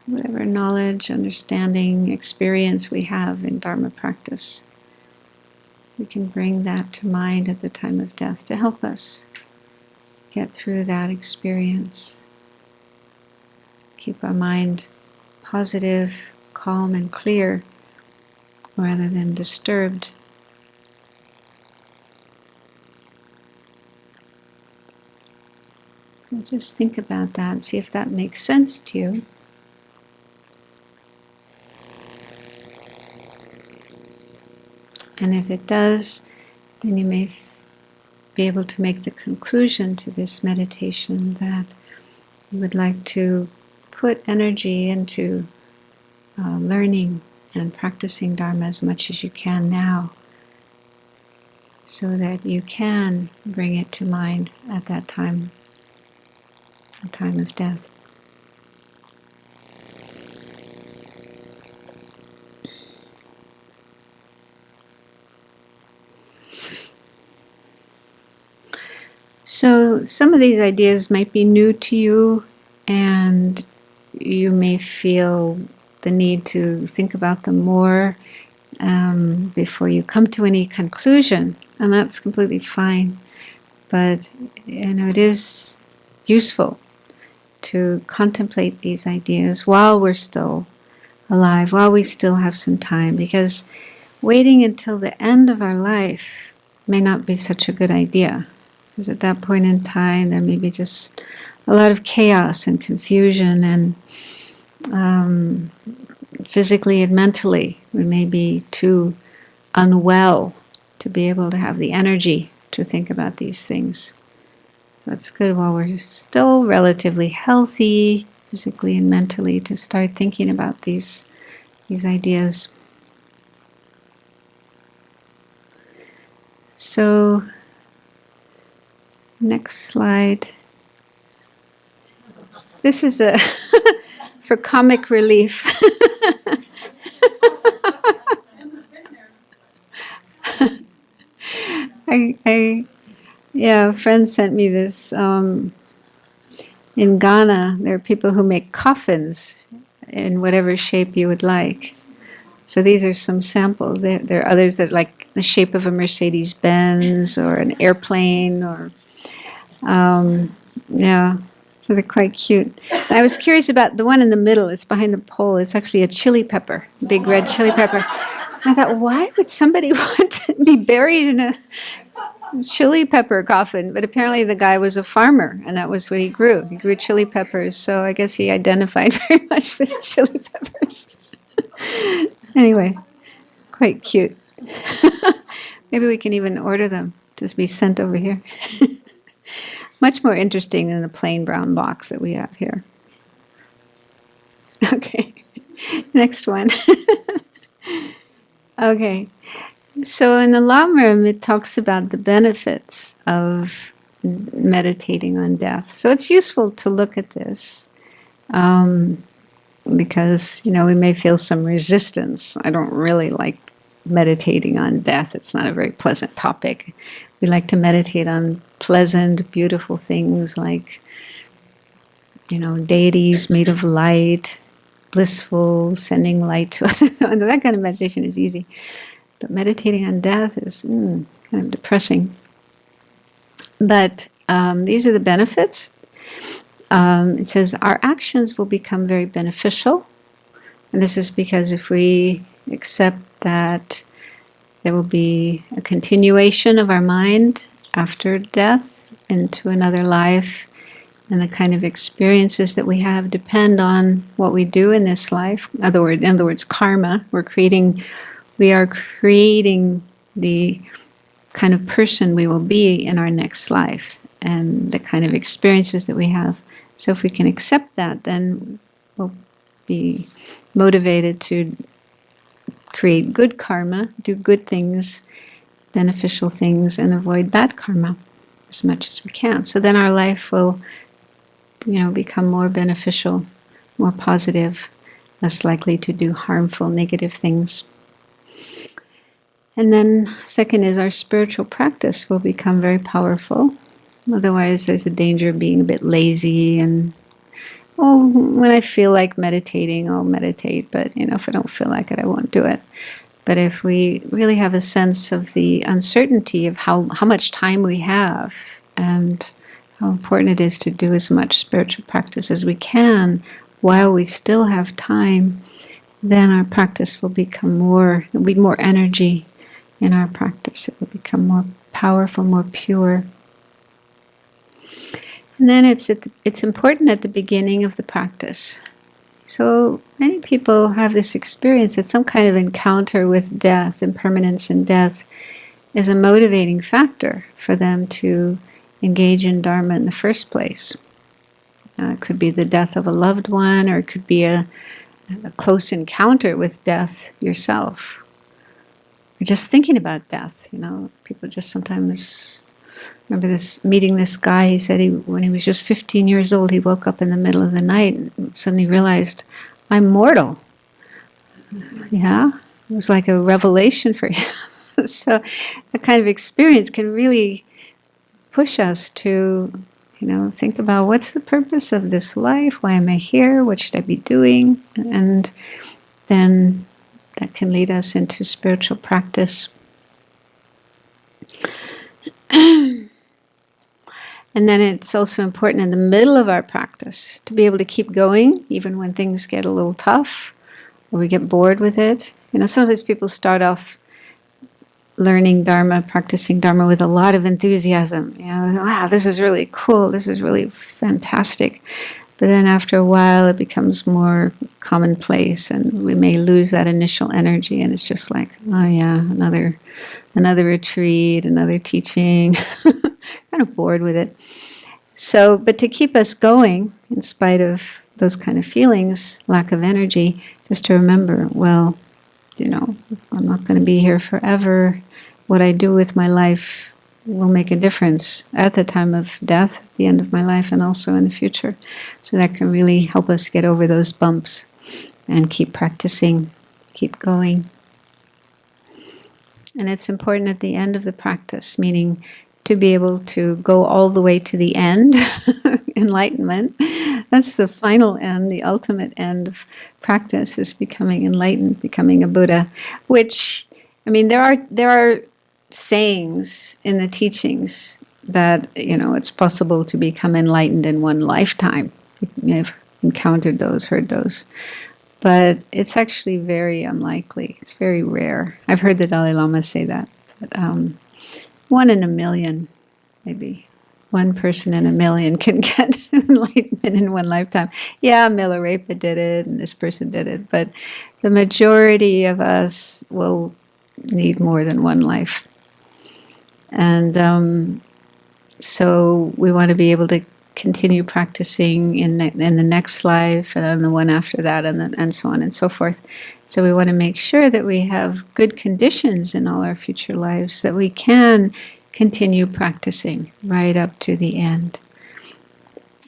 Whatever knowledge, understanding, experience we have in Dharma practice, we can bring that to mind at the time of death to help us get through that experience. Keep our mind positive, calm, and clear, rather than disturbed. And just think about that and see if that makes sense to you. And if it does, then you may be able to make the conclusion to this meditation that you would like to put energy into learning and practicing Dharma as much as you can now, so that you can bring it to mind at that time, the time of death. So some of these ideas might be new to you, and you may feel the need to think about them more before you come to any conclusion, and that's completely fine. But it is useful to contemplate these ideas while we're still alive, while we still have some time, because waiting until the end of our life may not be such a good idea. Because at that point in time, there may be just a lot of chaos and confusion, and physically and mentally, we may be too unwell to be able to have the energy to think about these things. So it's good while we're still relatively healthy, physically and mentally, to start thinking about these ideas. So, next slide. This is for comic relief. Yeah, a friend sent me this. In Ghana, there are people who make coffins in whatever shape you would like. So these are some samples. There are others that are like the shape of a Mercedes Benz or an airplane, or yeah. So they're quite cute. And I was curious about the one in the middle. It's behind the pole. It's actually a chili pepper, big red chili pepper. I thought, why would somebody want to be buried in a chili pepper coffin? But apparently the guy was a farmer, and that was what he grew. He grew chili peppers, so I guess he identified very much with chili peppers. Anyway, quite cute. Maybe we can even order them to be sent over here. Much more interesting than the plain brown box that we have here. Okay, next one. Okay, so in the Lamrim, it talks about the benefits of meditating on death. So it's useful to look at this because, we may feel some resistance. I don't really like meditating on death. It's not a very pleasant topic. We like to meditate on pleasant, beautiful things like, deities made of light, blissful, sending light to us. That kind of meditation is easy. But meditating on death is kind of depressing. But these are the benefits. It says our actions will become very beneficial. And this is because if we accept that there will be a continuation of our mind after death into another life, and the kind of experiences that we have depend on what we do in this life. In other words, karma. We are creating the kind of person we will be in our next life, and the kind of experiences that we have. So if we can accept that, then we'll be motivated to create good karma, do good things, beneficial things, and avoid bad karma as much as we can. So then our life will, become more beneficial, more positive, less likely to do harmful, negative things. And then second is our spiritual practice will become very powerful. Otherwise, there's a danger of being a bit lazy and, when I feel like meditating, I'll meditate, but, if I don't feel like it, I won't do it. But if we really have a sense of the uncertainty of how much time we have and how important it is to do as much spiritual practice as we can while we still have time, then our practice will become there'll be more energy in our practice. It will become more powerful, more pure. And then it's important at the beginning of the practice. So many people have this experience that some kind of encounter with death, impermanence in death, is a motivating factor for them to engage in Dharma in the first place. It could be the death of a loved one, or it could be a close encounter with death yourself. Or just thinking about death, people just sometimes... Remember meeting this guy. He said when he was just 15 years old, he woke up in the middle of the night and suddenly realized, I'm mortal. Yeah, it was like a revelation for him. So that kind of experience can really push us to, think about what's the purpose of this life? Why am I here? What should I be doing? And then that can lead us into spiritual practice. And then it's also important in the middle of our practice to be able to keep going, even when things get a little tough, or we get bored with it. Sometimes people start off learning Dharma, practicing Dharma with a lot of enthusiasm. Wow, this is really cool, this is really fantastic. But then after a while it becomes more commonplace, and we may lose that initial energy, and it's just like, oh yeah, another retreat, another teaching. Kind of bored with it. So, but to keep us going, in spite of those kind of feelings, lack of energy, just to remember, I'm not going to be here forever. What I do with my life will make a difference at the time of death, at the end of my life, and also in the future. So that can really help us get over those bumps and keep practicing, keep going. And it's important at the end of the practice, meaning to be able to go all the way to the end, enlightenment. That's the final end, the ultimate end of practice is becoming enlightened, becoming a Buddha. Which, I mean, there are sayings in the teachings that, you know, it's possible to become enlightened in one lifetime. You may have encountered those, heard those. But it's actually very unlikely. It's very rare. I've heard the Dalai Lama say that. But, 1 in a million, maybe. 1 person in a million can get enlightenment in one lifetime. Yeah, Milarepa did it, and this person did it. But the majority of us will need more than one life. And so we want to be able to continue practicing in the next life, and then the one after that, and so on and so forth. So we want to make sure that we have good conditions in all our future lives, that we can continue practicing right up to the end.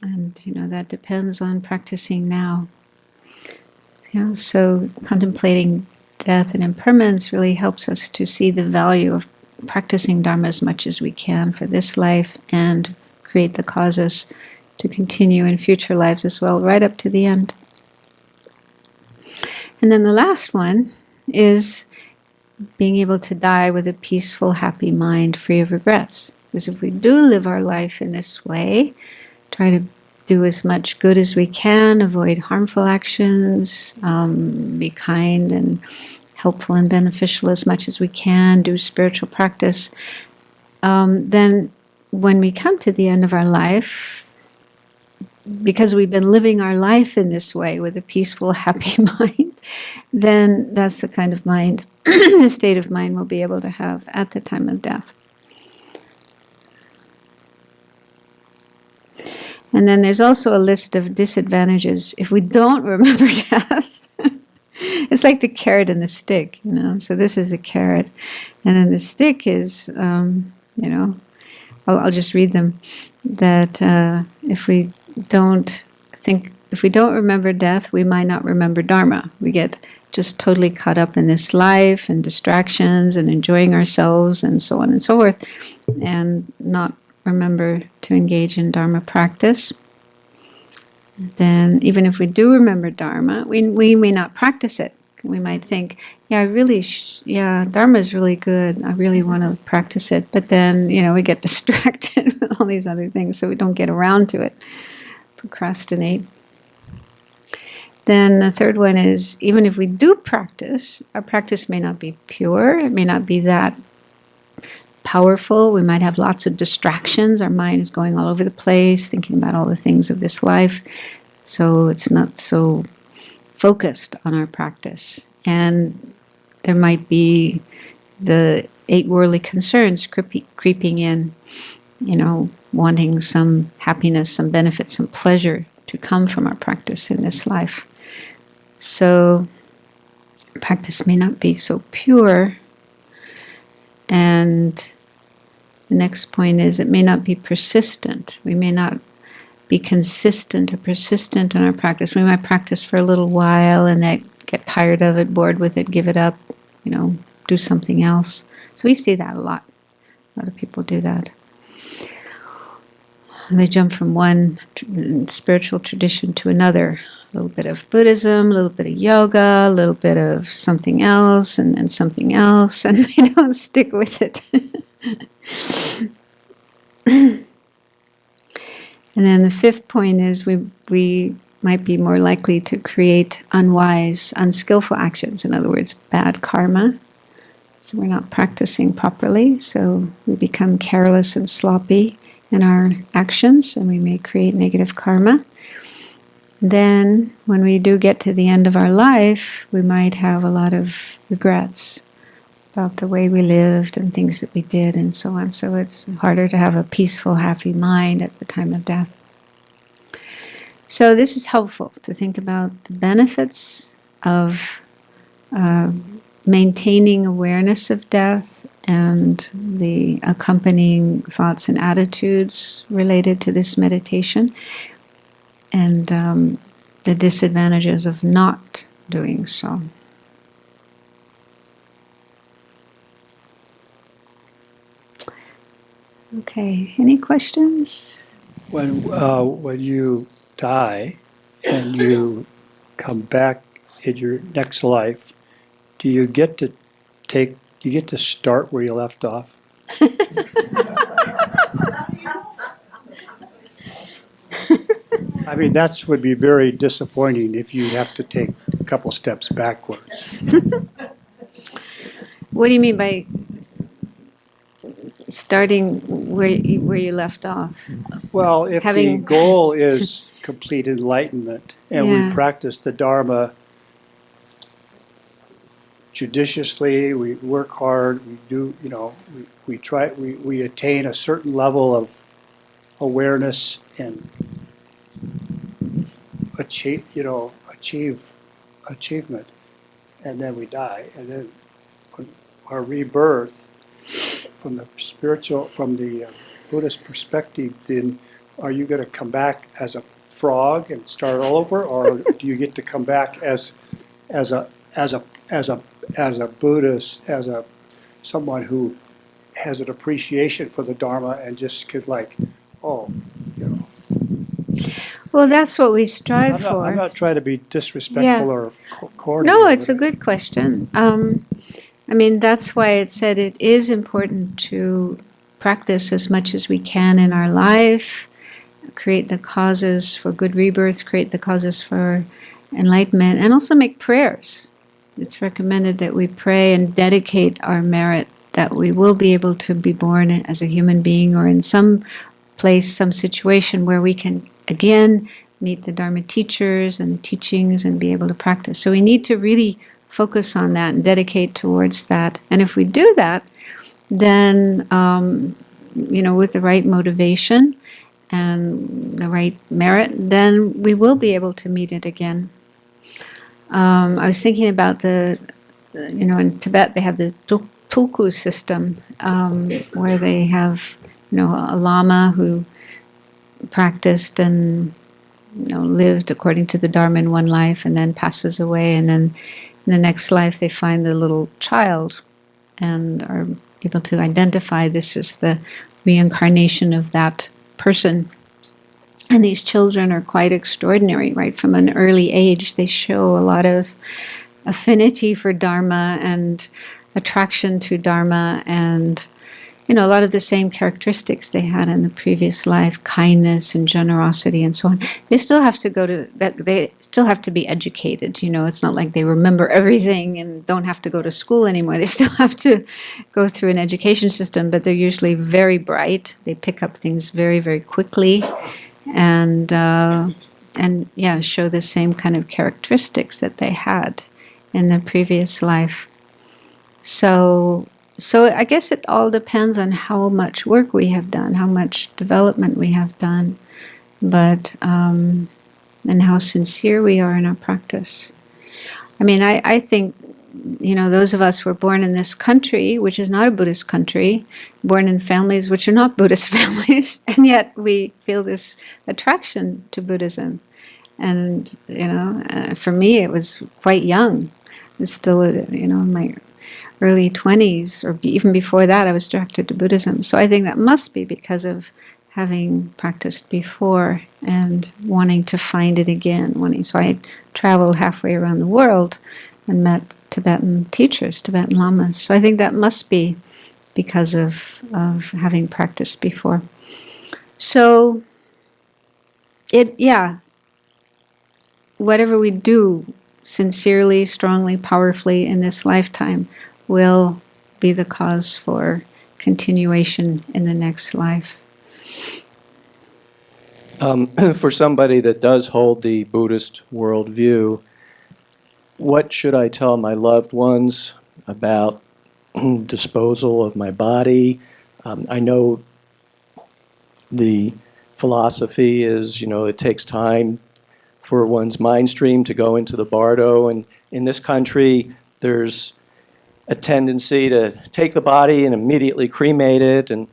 And, you know, that depends on practicing now. Yeah, so contemplating death and impermanence really helps us to see the value of practicing Dharma as much as we can for this life and create the causes to continue in future lives as well, right up to the end. And then the last one is being able to die with a peaceful, happy mind, free of regrets. Because if we do live our life in this way, try to do as much good as we can, avoid harmful actions, be kind and helpful and beneficial as much as we can, do spiritual practice, then when we come to the end of our life, because we've been living our life in this way with a peaceful, happy mind, then that's the kind of mind, the state of mind we'll be able to have at the time of death. And then there's also a list of disadvantages if we don't remember death. It's like the carrot and the stick, you know. So this is the carrot, and then the stick is, you know, I'll just read them. That if we don't remember death, we might not remember Dharma. We get just totally caught up in this life and distractions and enjoying ourselves and so on and so forth, and not remember to engage in Dharma practice. Then even if we do remember Dharma, we may not practice it. We might think, Dharma is really good. I really want to practice it. But then, you know, we get distracted with all these other things, so we don't get around to it. Procrastinate. Then the third one is, even if we do practice, our practice may not be pure. It may not be that powerful. We might have lots of distractions. Our mind is going all over the place, thinking about all the things of this life. So it's not so focused on our practice. And there might be the 8 worldly concerns creeping in, you know, wanting some happiness, some benefit, some pleasure to come from our practice in this life. So practice may not be so pure. And the next point is it may not be persistent. We may not be consistent or persistent in our practice. We might practice for a little while and then get tired of it, bored with it, give it up, you know, do something else. So we see that a lot. A lot of people do that. And they jump from one spiritual tradition to another. A little bit of Buddhism, a little bit of yoga, a little bit of something else, and then something else, and they don't stick with it. And then the 5th point is we might be more likely to create unwise, unskillful actions. In other words, bad karma. So we're not practicing properly, so we become careless and sloppy in our actions, and we may create negative karma. Then, when we do get to the end of our life, we might have a lot of regrets about the way we lived and things that we did and so on. So it's harder to have a peaceful, happy mind at the time of death. So this is helpful to think about the benefits of maintaining awareness of death and the accompanying thoughts and attitudes related to this meditation, and the disadvantages of not doing so. Okay, any questions? When you die and you come back in your next life, do you get to start where you left off? I mean, that would be very disappointing if you have to take a couple steps backwards. What do you mean by starting where you left off? Well, if the Having- goal is complete enlightenment and Yeah. we practice the Dharma judiciously, we work hard, we do, we attain a certain level of awareness and achievement, and then we die, and then our rebirth from the Buddhist perspective, then are you going to come back as a frog and start all over, or do you get to come back as a Buddhist, someone who has an appreciation for the Dharma and just could Well, that's what we strive for. I'm not trying to be disrespectful Yeah. or corny. No, it's a good question. I mean, that's why it said it is important to practice as much as we can in our life, create the causes for good rebirth, create the causes for enlightenment, and also make prayers. It's recommended that we pray and dedicate our merit that we will be able to be born as a human being or in some place, some situation where we can again meet the Dharma teachers and the teachings and be able to practice. So we need to really focus on that and dedicate towards that. And if we do that, then, with the right motivation and the right merit, then we will be able to meet it again. I was thinking about in Tibet they have the tulku system, where they have, a lama who practiced and, lived according to the Dharma in one life and then passes away, and then in the next life they find the little child and are able to identify this as the reincarnation of that person. And these children are quite extraordinary, right? From an early age, they show a lot of affinity for Dharma and attraction to Dharma and, a lot of the same characteristics they had in the previous life, kindness and generosity and so on. They still have to they still have to be educated. It's not like they remember everything and don't have to go to school anymore. They still have to go through an education system, but they're usually very bright. They pick up things very, very quickly. And show the same kind of characteristics that they had in the previous life. So I guess it all depends on how much work we have done, how much development we have done, but and how sincere we are in our practice. I mean, I think, those of us who were born in this country, which is not a Buddhist country, born in families which are not Buddhist families, and yet we feel this attraction to Buddhism. And, for me, it was quite young. I was still, in my early 20s, or even before that, I was attracted to Buddhism. So I think that must be because of having practiced before and wanting to find it again. So I traveled halfway around the world and met Tibetan teachers, Tibetan lamas. So I think that must be because of having practiced before. So whatever we do sincerely, strongly, powerfully in this lifetime will be the cause for continuation in the next life. For somebody that does hold the Buddhist worldview, what should I tell my loved ones about disposal of my body? I know the philosophy is, it takes time for one's mind stream to go into the bardo, and in this country, there's a tendency to take the body and immediately cremate it. And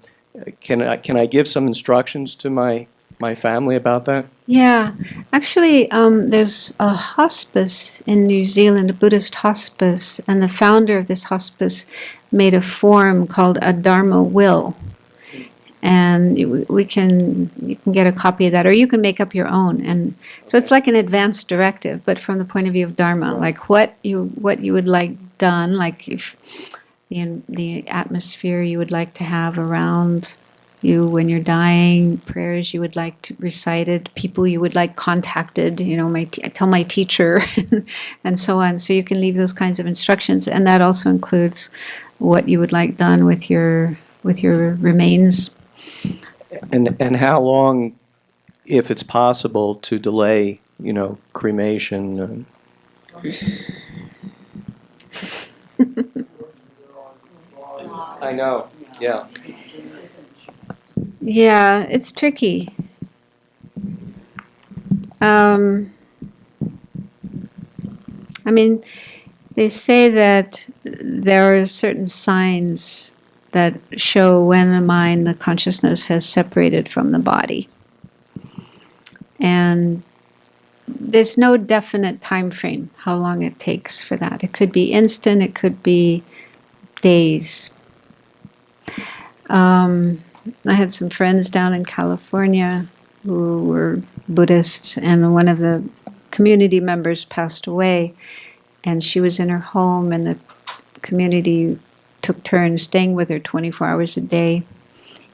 can I give some instructions to my family about that? Yeah, actually, there's a hospice in New Zealand, a Buddhist hospice, and the founder of this hospice made a form called a Dharma will. And you can get a copy of that, or you can make up your own. And so it's like an advanced directive, but from the point of view of Dharma, like what you would like done, like if the atmosphere you would like to have around you when you're dying, prayers you would like to recited, people you would like contacted, I tell my teacher, and so on. So you can leave those kinds of instructions, and that also includes what you would like done with your remains. And how long, if it's possible, to delay, cremation? I know, yeah. Yeah, it's tricky. They say that there are certain signs that show when the consciousness has separated from the body. And there's no definite time frame how long it takes for that. It could be instant, it could be days. I had some friends down in California who were Buddhists, and one of the community members passed away, and she was in her home, and the community took turns staying with her 24 hours a day.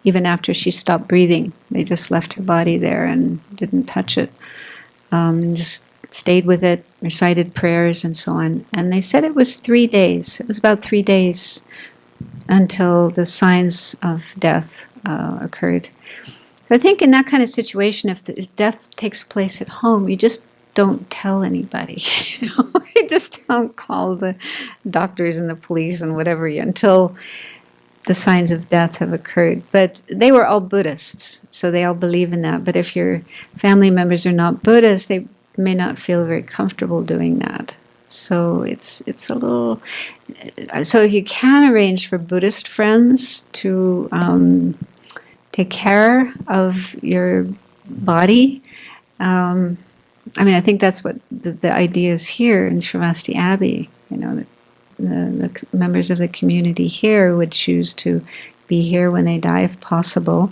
Even after she stopped breathing, they just left her body there and didn't touch it. Just stayed with it, recited prayers and so on. And they said it was 3 days. It was about 3 days until the signs of death occurred. So I think in that kind of situation, if death takes place at home, you just don't tell anybody. You just don't call the doctors and the police and whatever until the signs of death have occurred. But they were all Buddhists, so they all believe in that. But if your family members are not Buddhists, they may not feel very comfortable doing that. So it's a little. So if you can arrange for Buddhist friends to take care of your body, I think that's what the idea is here in Sravasti Abbey. The members of the community here would choose to be here when they die, if possible,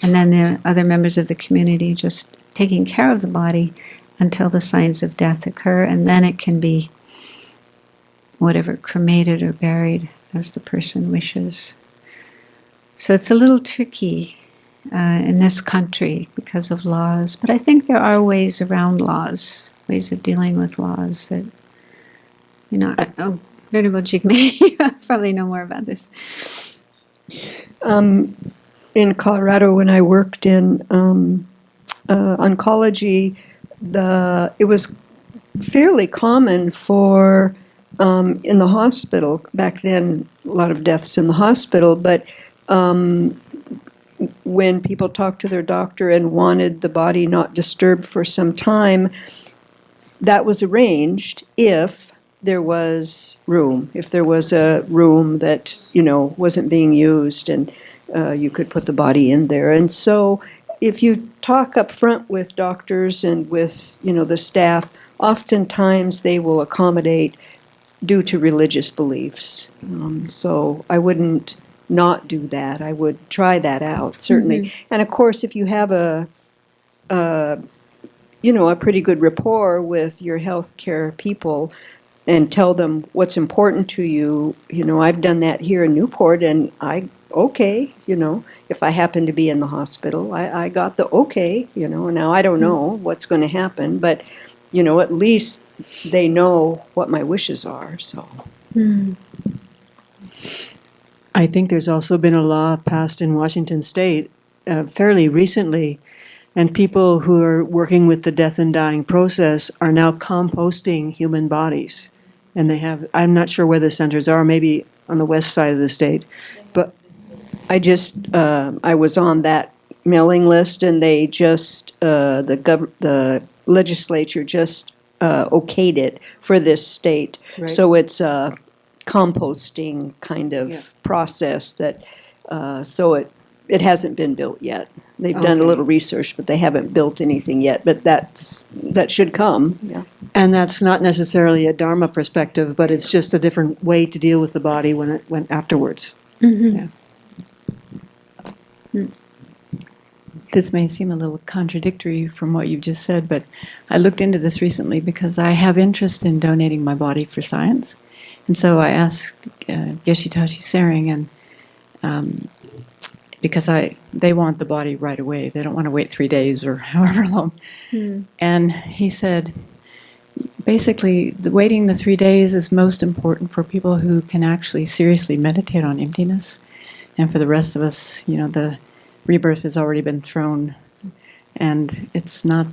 and then the other members of the community just taking care of the body until the signs of death occur, and then it can be whatever, cremated or buried as the person wishes. So it's a little tricky in this country because of laws, but I think there are ways around laws, ways of dealing with laws that, Venerable Jigme, you probably know more about this. In Colorado, when I worked in oncology, it was fairly common for in the hospital back then. A lot of deaths in the hospital, but when people talked to their doctor and wanted the body not disturbed for some time, that was arranged if there was room, if there was a room that, wasn't being used and you could put the body in there. And so if you talk up front with doctors and with, the staff, oftentimes they will accommodate due to religious beliefs. So I wouldn't not do that. I would try that out, certainly. Mm-hmm. And of course, if you have a pretty good rapport with your healthcare people and tell them what's important to you, I've done that here in Newport, and if I happen to be in the hospital, I got the okay, now I don't know what's going to happen, but, at least they know what my wishes are, so. Mm. I think there's also been a law passed in Washington State fairly recently, and people who are working with the death and dying process are now composting human bodies. And they have, I'm not sure where the centers are, maybe on the west side of the state, but I was on that mailing list, and they just, the legislature just okayed it for this state. Right. So it's a composting kind of process that, so it hasn't been built yet. They've done a little research, but they haven't built anything yet. But that should come. Yeah. And that's not necessarily a Dharma perspective, but it's just a different way to deal with the body when it went afterwards. Mm-hmm. Yeah. this may seem a little contradictory from what you've just said, but I looked into this recently because I have interest in donating my body for science. And so I asked Geshe Tashi Sering, and because they want the body right away. They don't want to wait 3 days or however long. And he said, basically, waiting the 3 days is most important for people who can actually seriously meditate on emptiness. And for the rest of us, the rebirth has already been thrown, and it's not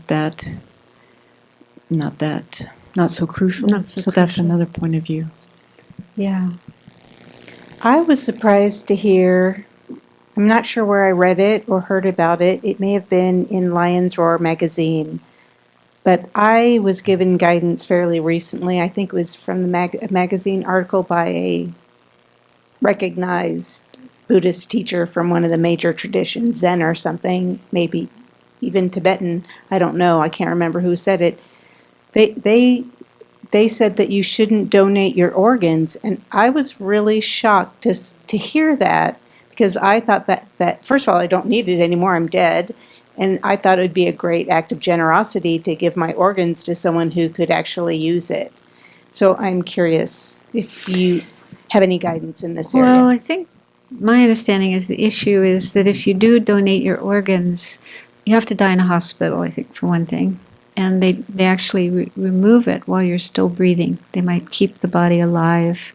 so crucial. So that's another point of view. Yeah. I was surprised to hear, I'm not sure where I read it or heard about it. It may have been in Lion's Roar magazine. But I was given guidance fairly recently. I think it was from the a magazine article by a recognized Buddhist teacher from one of the major traditions, Zen or something, maybe even Tibetan. I don't know. I can't remember who said it. They said that you shouldn't donate your organs, and I was really shocked to hear that, because I thought that first of all, I don't need it anymore. I'm dead. And I thought it would be a great act of generosity to give my organs to someone who could actually use it. So I'm curious if you have any guidance in this area. Well, I think my understanding is the issue is that if you do donate your organs, you have to die in a hospital, I think, for one thing. And they actually remove it while you're still breathing. They might keep the body alive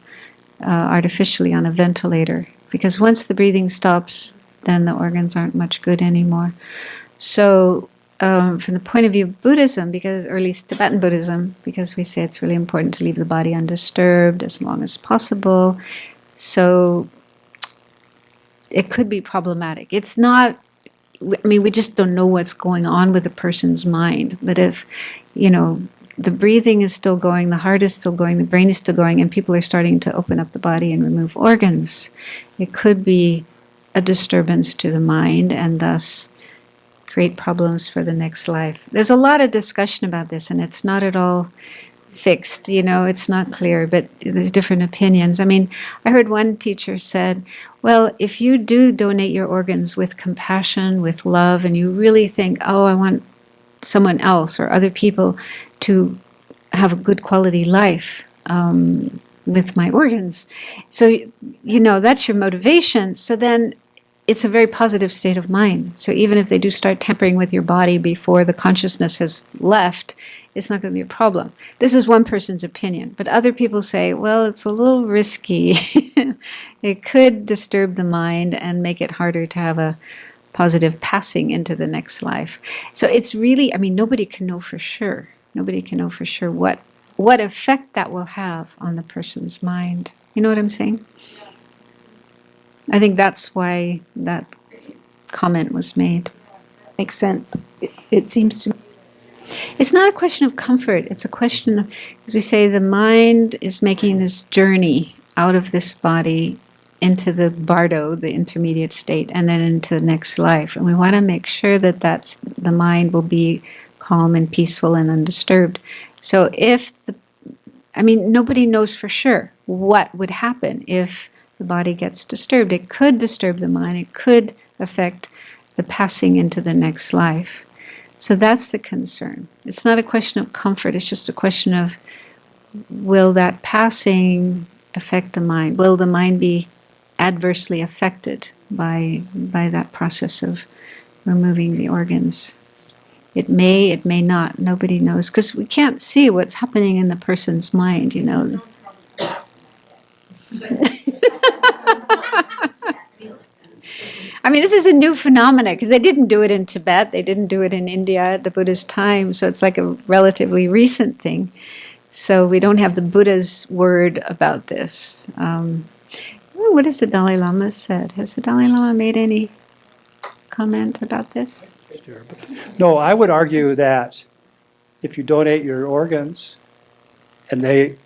artificially on a ventilator. Because once the breathing stops, then the organs aren't much good anymore. So from the point of view of Buddhism, or at least Tibetan Buddhism, because we say it's really important to leave the body undisturbed as long as possible, so it could be problematic. It's not, we just don't know what's going on with a person's mind. But if, the breathing is still going, the heart is still going, the brain is still going, and people are starting to open up the body and remove organs, it could be a disturbance to the mind and thus create problems for the next life. There's a lot of discussion about this, and it's not at all fixed, it's not clear, but there's different opinions. I heard one teacher said, well, if you do donate your organs with compassion, with love, and you really think, oh, I want someone else or other people to have a good quality life with my organs, so, that's your motivation. So then it's a very positive state of mind. So even if they do start tampering with your body before the consciousness has left, it's not going to be a problem. This is one person's opinion. But other people say, well, it's a little risky. It could disturb the mind and make it harder to have a positive passing into the next life. So it's really, nobody can know for sure. Nobody can know for sure what effect that will have on the person's mind. You know what I'm saying? I think that's why that comment was made. Makes sense. It seems to me. It's not a question of comfort. It's a question of, as we say, the mind is making this journey out of this body into the bardo, the intermediate state, and then into the next life. And we want to make sure that the mind will be calm and peaceful and undisturbed. So nobody knows for sure what would happen if the body gets disturbed. It could disturb the mind. It could affect the passing into the next life. So that's the concern. It's not a question of comfort. It's just a question of, will that passing affect the mind? Will the mind be adversely affected by that process of removing the organs? It may not. Nobody knows, because we can't see what's happening in the person's mind, this is a new phenomenon, because they didn't do it in Tibet, they didn't do it in India at the Buddha's time, so it's like a relatively recent thing. So we don't have the Buddha's word about this. What has the Dalai Lama said? Has the Dalai Lama made any comment about this? No, I would argue that if you donate your organs, and they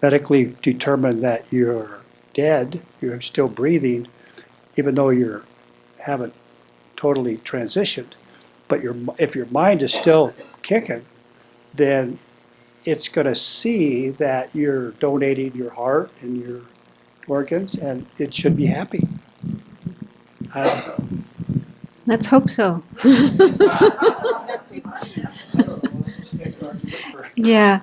medically determine that you're dead, you're still breathing, even though you haven't totally transitioned, but if your mind is still kicking, then it's going to see that you're donating your heart and your organs, and it should be happy. Let's hope so. Yeah.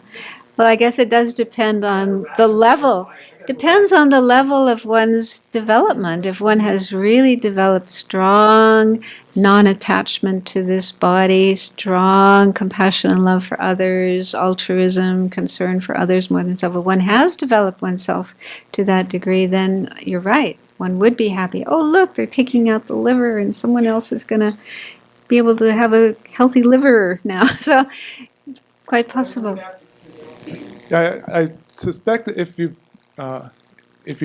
Well, I guess it does depend on the level. Depends on the level of one's development. If one has really developed strong non-attachment to this body, strong compassion and love for others, altruism, concern for others more than self, if one has developed oneself to that degree, then you're right. One would be happy. Oh, look, they're taking out the liver and someone else is going to be able to have a healthy liver now. So, quite possible. Yeah, I suspect that if you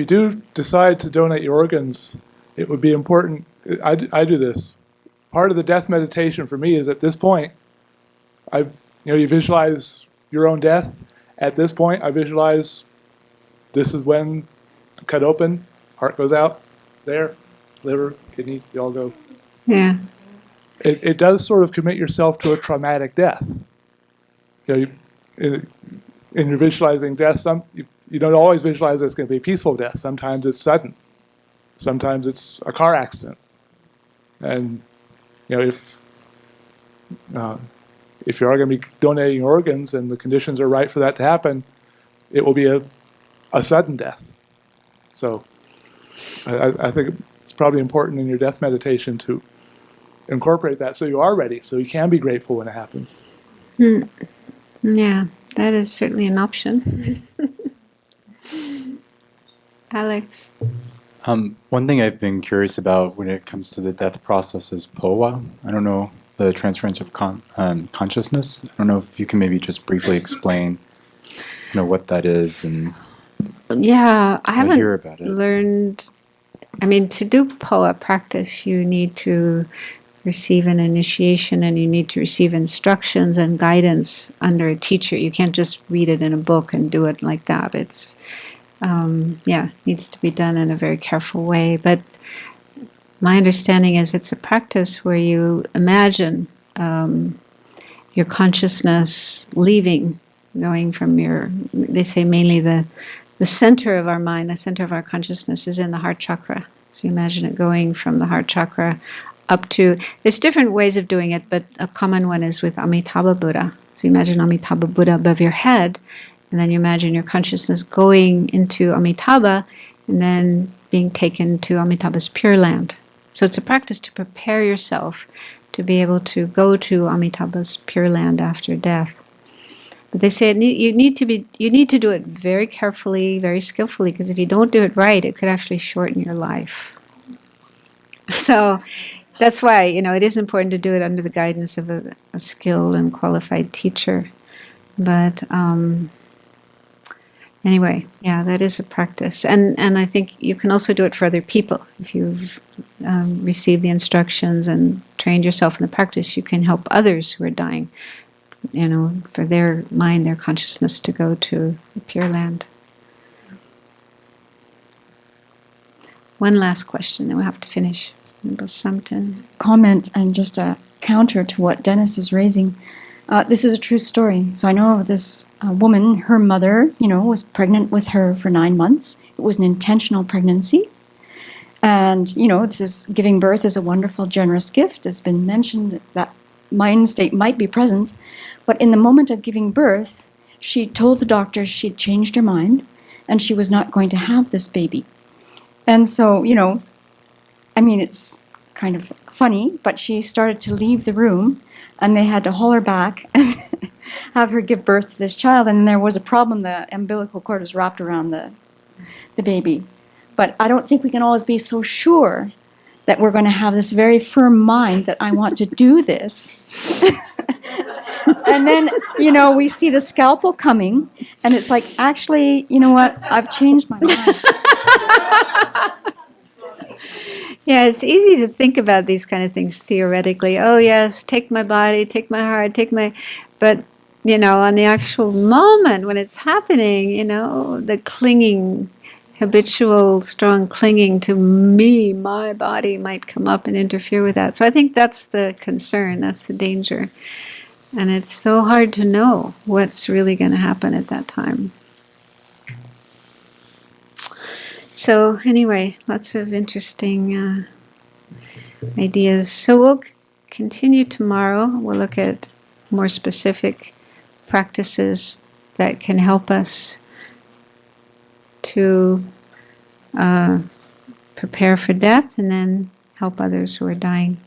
do decide to donate your organs, it would be important. I do this. Part of the death meditation for me is at this point, you visualize your own death. At this point, I visualize this is when cut open, heart goes out, there, liver, kidney, you all go. Yeah. It does sort of commit yourself to a traumatic death. In your visualizing death, you don't always visualize that it's going to be a peaceful death. Sometimes it's sudden. Sometimes it's a car accident. And if you are going to be donating organs and the conditions are right for that to happen, it will be a sudden death. So I think it's probably important in your death meditation to incorporate that so you are ready, so you can be grateful when it happens. Yeah, that is certainly an option. Alex? One thing I've been curious about when it comes to the death process is POA. I don't know, the transference of consciousness. I don't know if you can maybe just briefly explain, what that is and Yeah, I haven't hear about it. learned. I mean, to do POA practice, you need to receive an initiation and you need to receive instructions and guidance under a teacher. You can't just read it in a book and do it like that. It's, needs to be done in a very careful way. But my understanding is it's a practice where you imagine your consciousness leaving, going from they say mainly the center of our mind, the center of our consciousness is in the heart chakra. So you imagine it going from the heart chakra up to, there's different ways of doing it, but a common one is with Amitabha Buddha. So you imagine Amitabha Buddha above your head, and then you imagine your consciousness going into Amitabha, and then being taken to Amitabha's Pure Land. So it's a practice to prepare yourself to be able to go to Amitabha's Pure Land after death. But they say you need to do it very carefully, very skillfully, because if you don't do it right, it could actually shorten your life. So that's why, it is important to do it under the guidance of a skilled and qualified teacher. But anyway, that is a practice. And I think you can also do it for other people. If you've received the instructions and trained yourself in the practice, you can help others who are dying, for their mind, their consciousness to go to the Pure Land. One last question, then we'll have to finish. Comment and just a counter to what Dennis is raising. This is a true story. So I know of this woman, her mother, was pregnant with her for 9 months. It was an intentional pregnancy. And, this is giving birth is a wonderful, generous gift. It's been mentioned that mind state might be present. But in the moment of giving birth, she told the doctors she'd changed her mind and she was not going to have this baby. And so, it's kind of funny, but she started to leave the room and they had to haul her back and have her give birth to this child. And there was a problem. The umbilical cord was wrapped around the baby. But I don't think we can always be so sure that we're going to have this very firm mind that I want to do this. And then, we see the scalpel coming and it's like, actually, you know what? I've changed my mind. Yeah, it's easy to think about these kind of things theoretically. Oh, yes, take my body, take my heart, But, on the actual moment when it's happening, the clinging, habitual, strong clinging to me, my body might come up and interfere with that. So I think that's the concern, that's the danger. And it's so hard to know what's really going to happen at that time. So anyway, lots of interesting ideas. So we'll continue tomorrow. We'll look at more specific practices that can help us to prepare for death and then help others who are dying.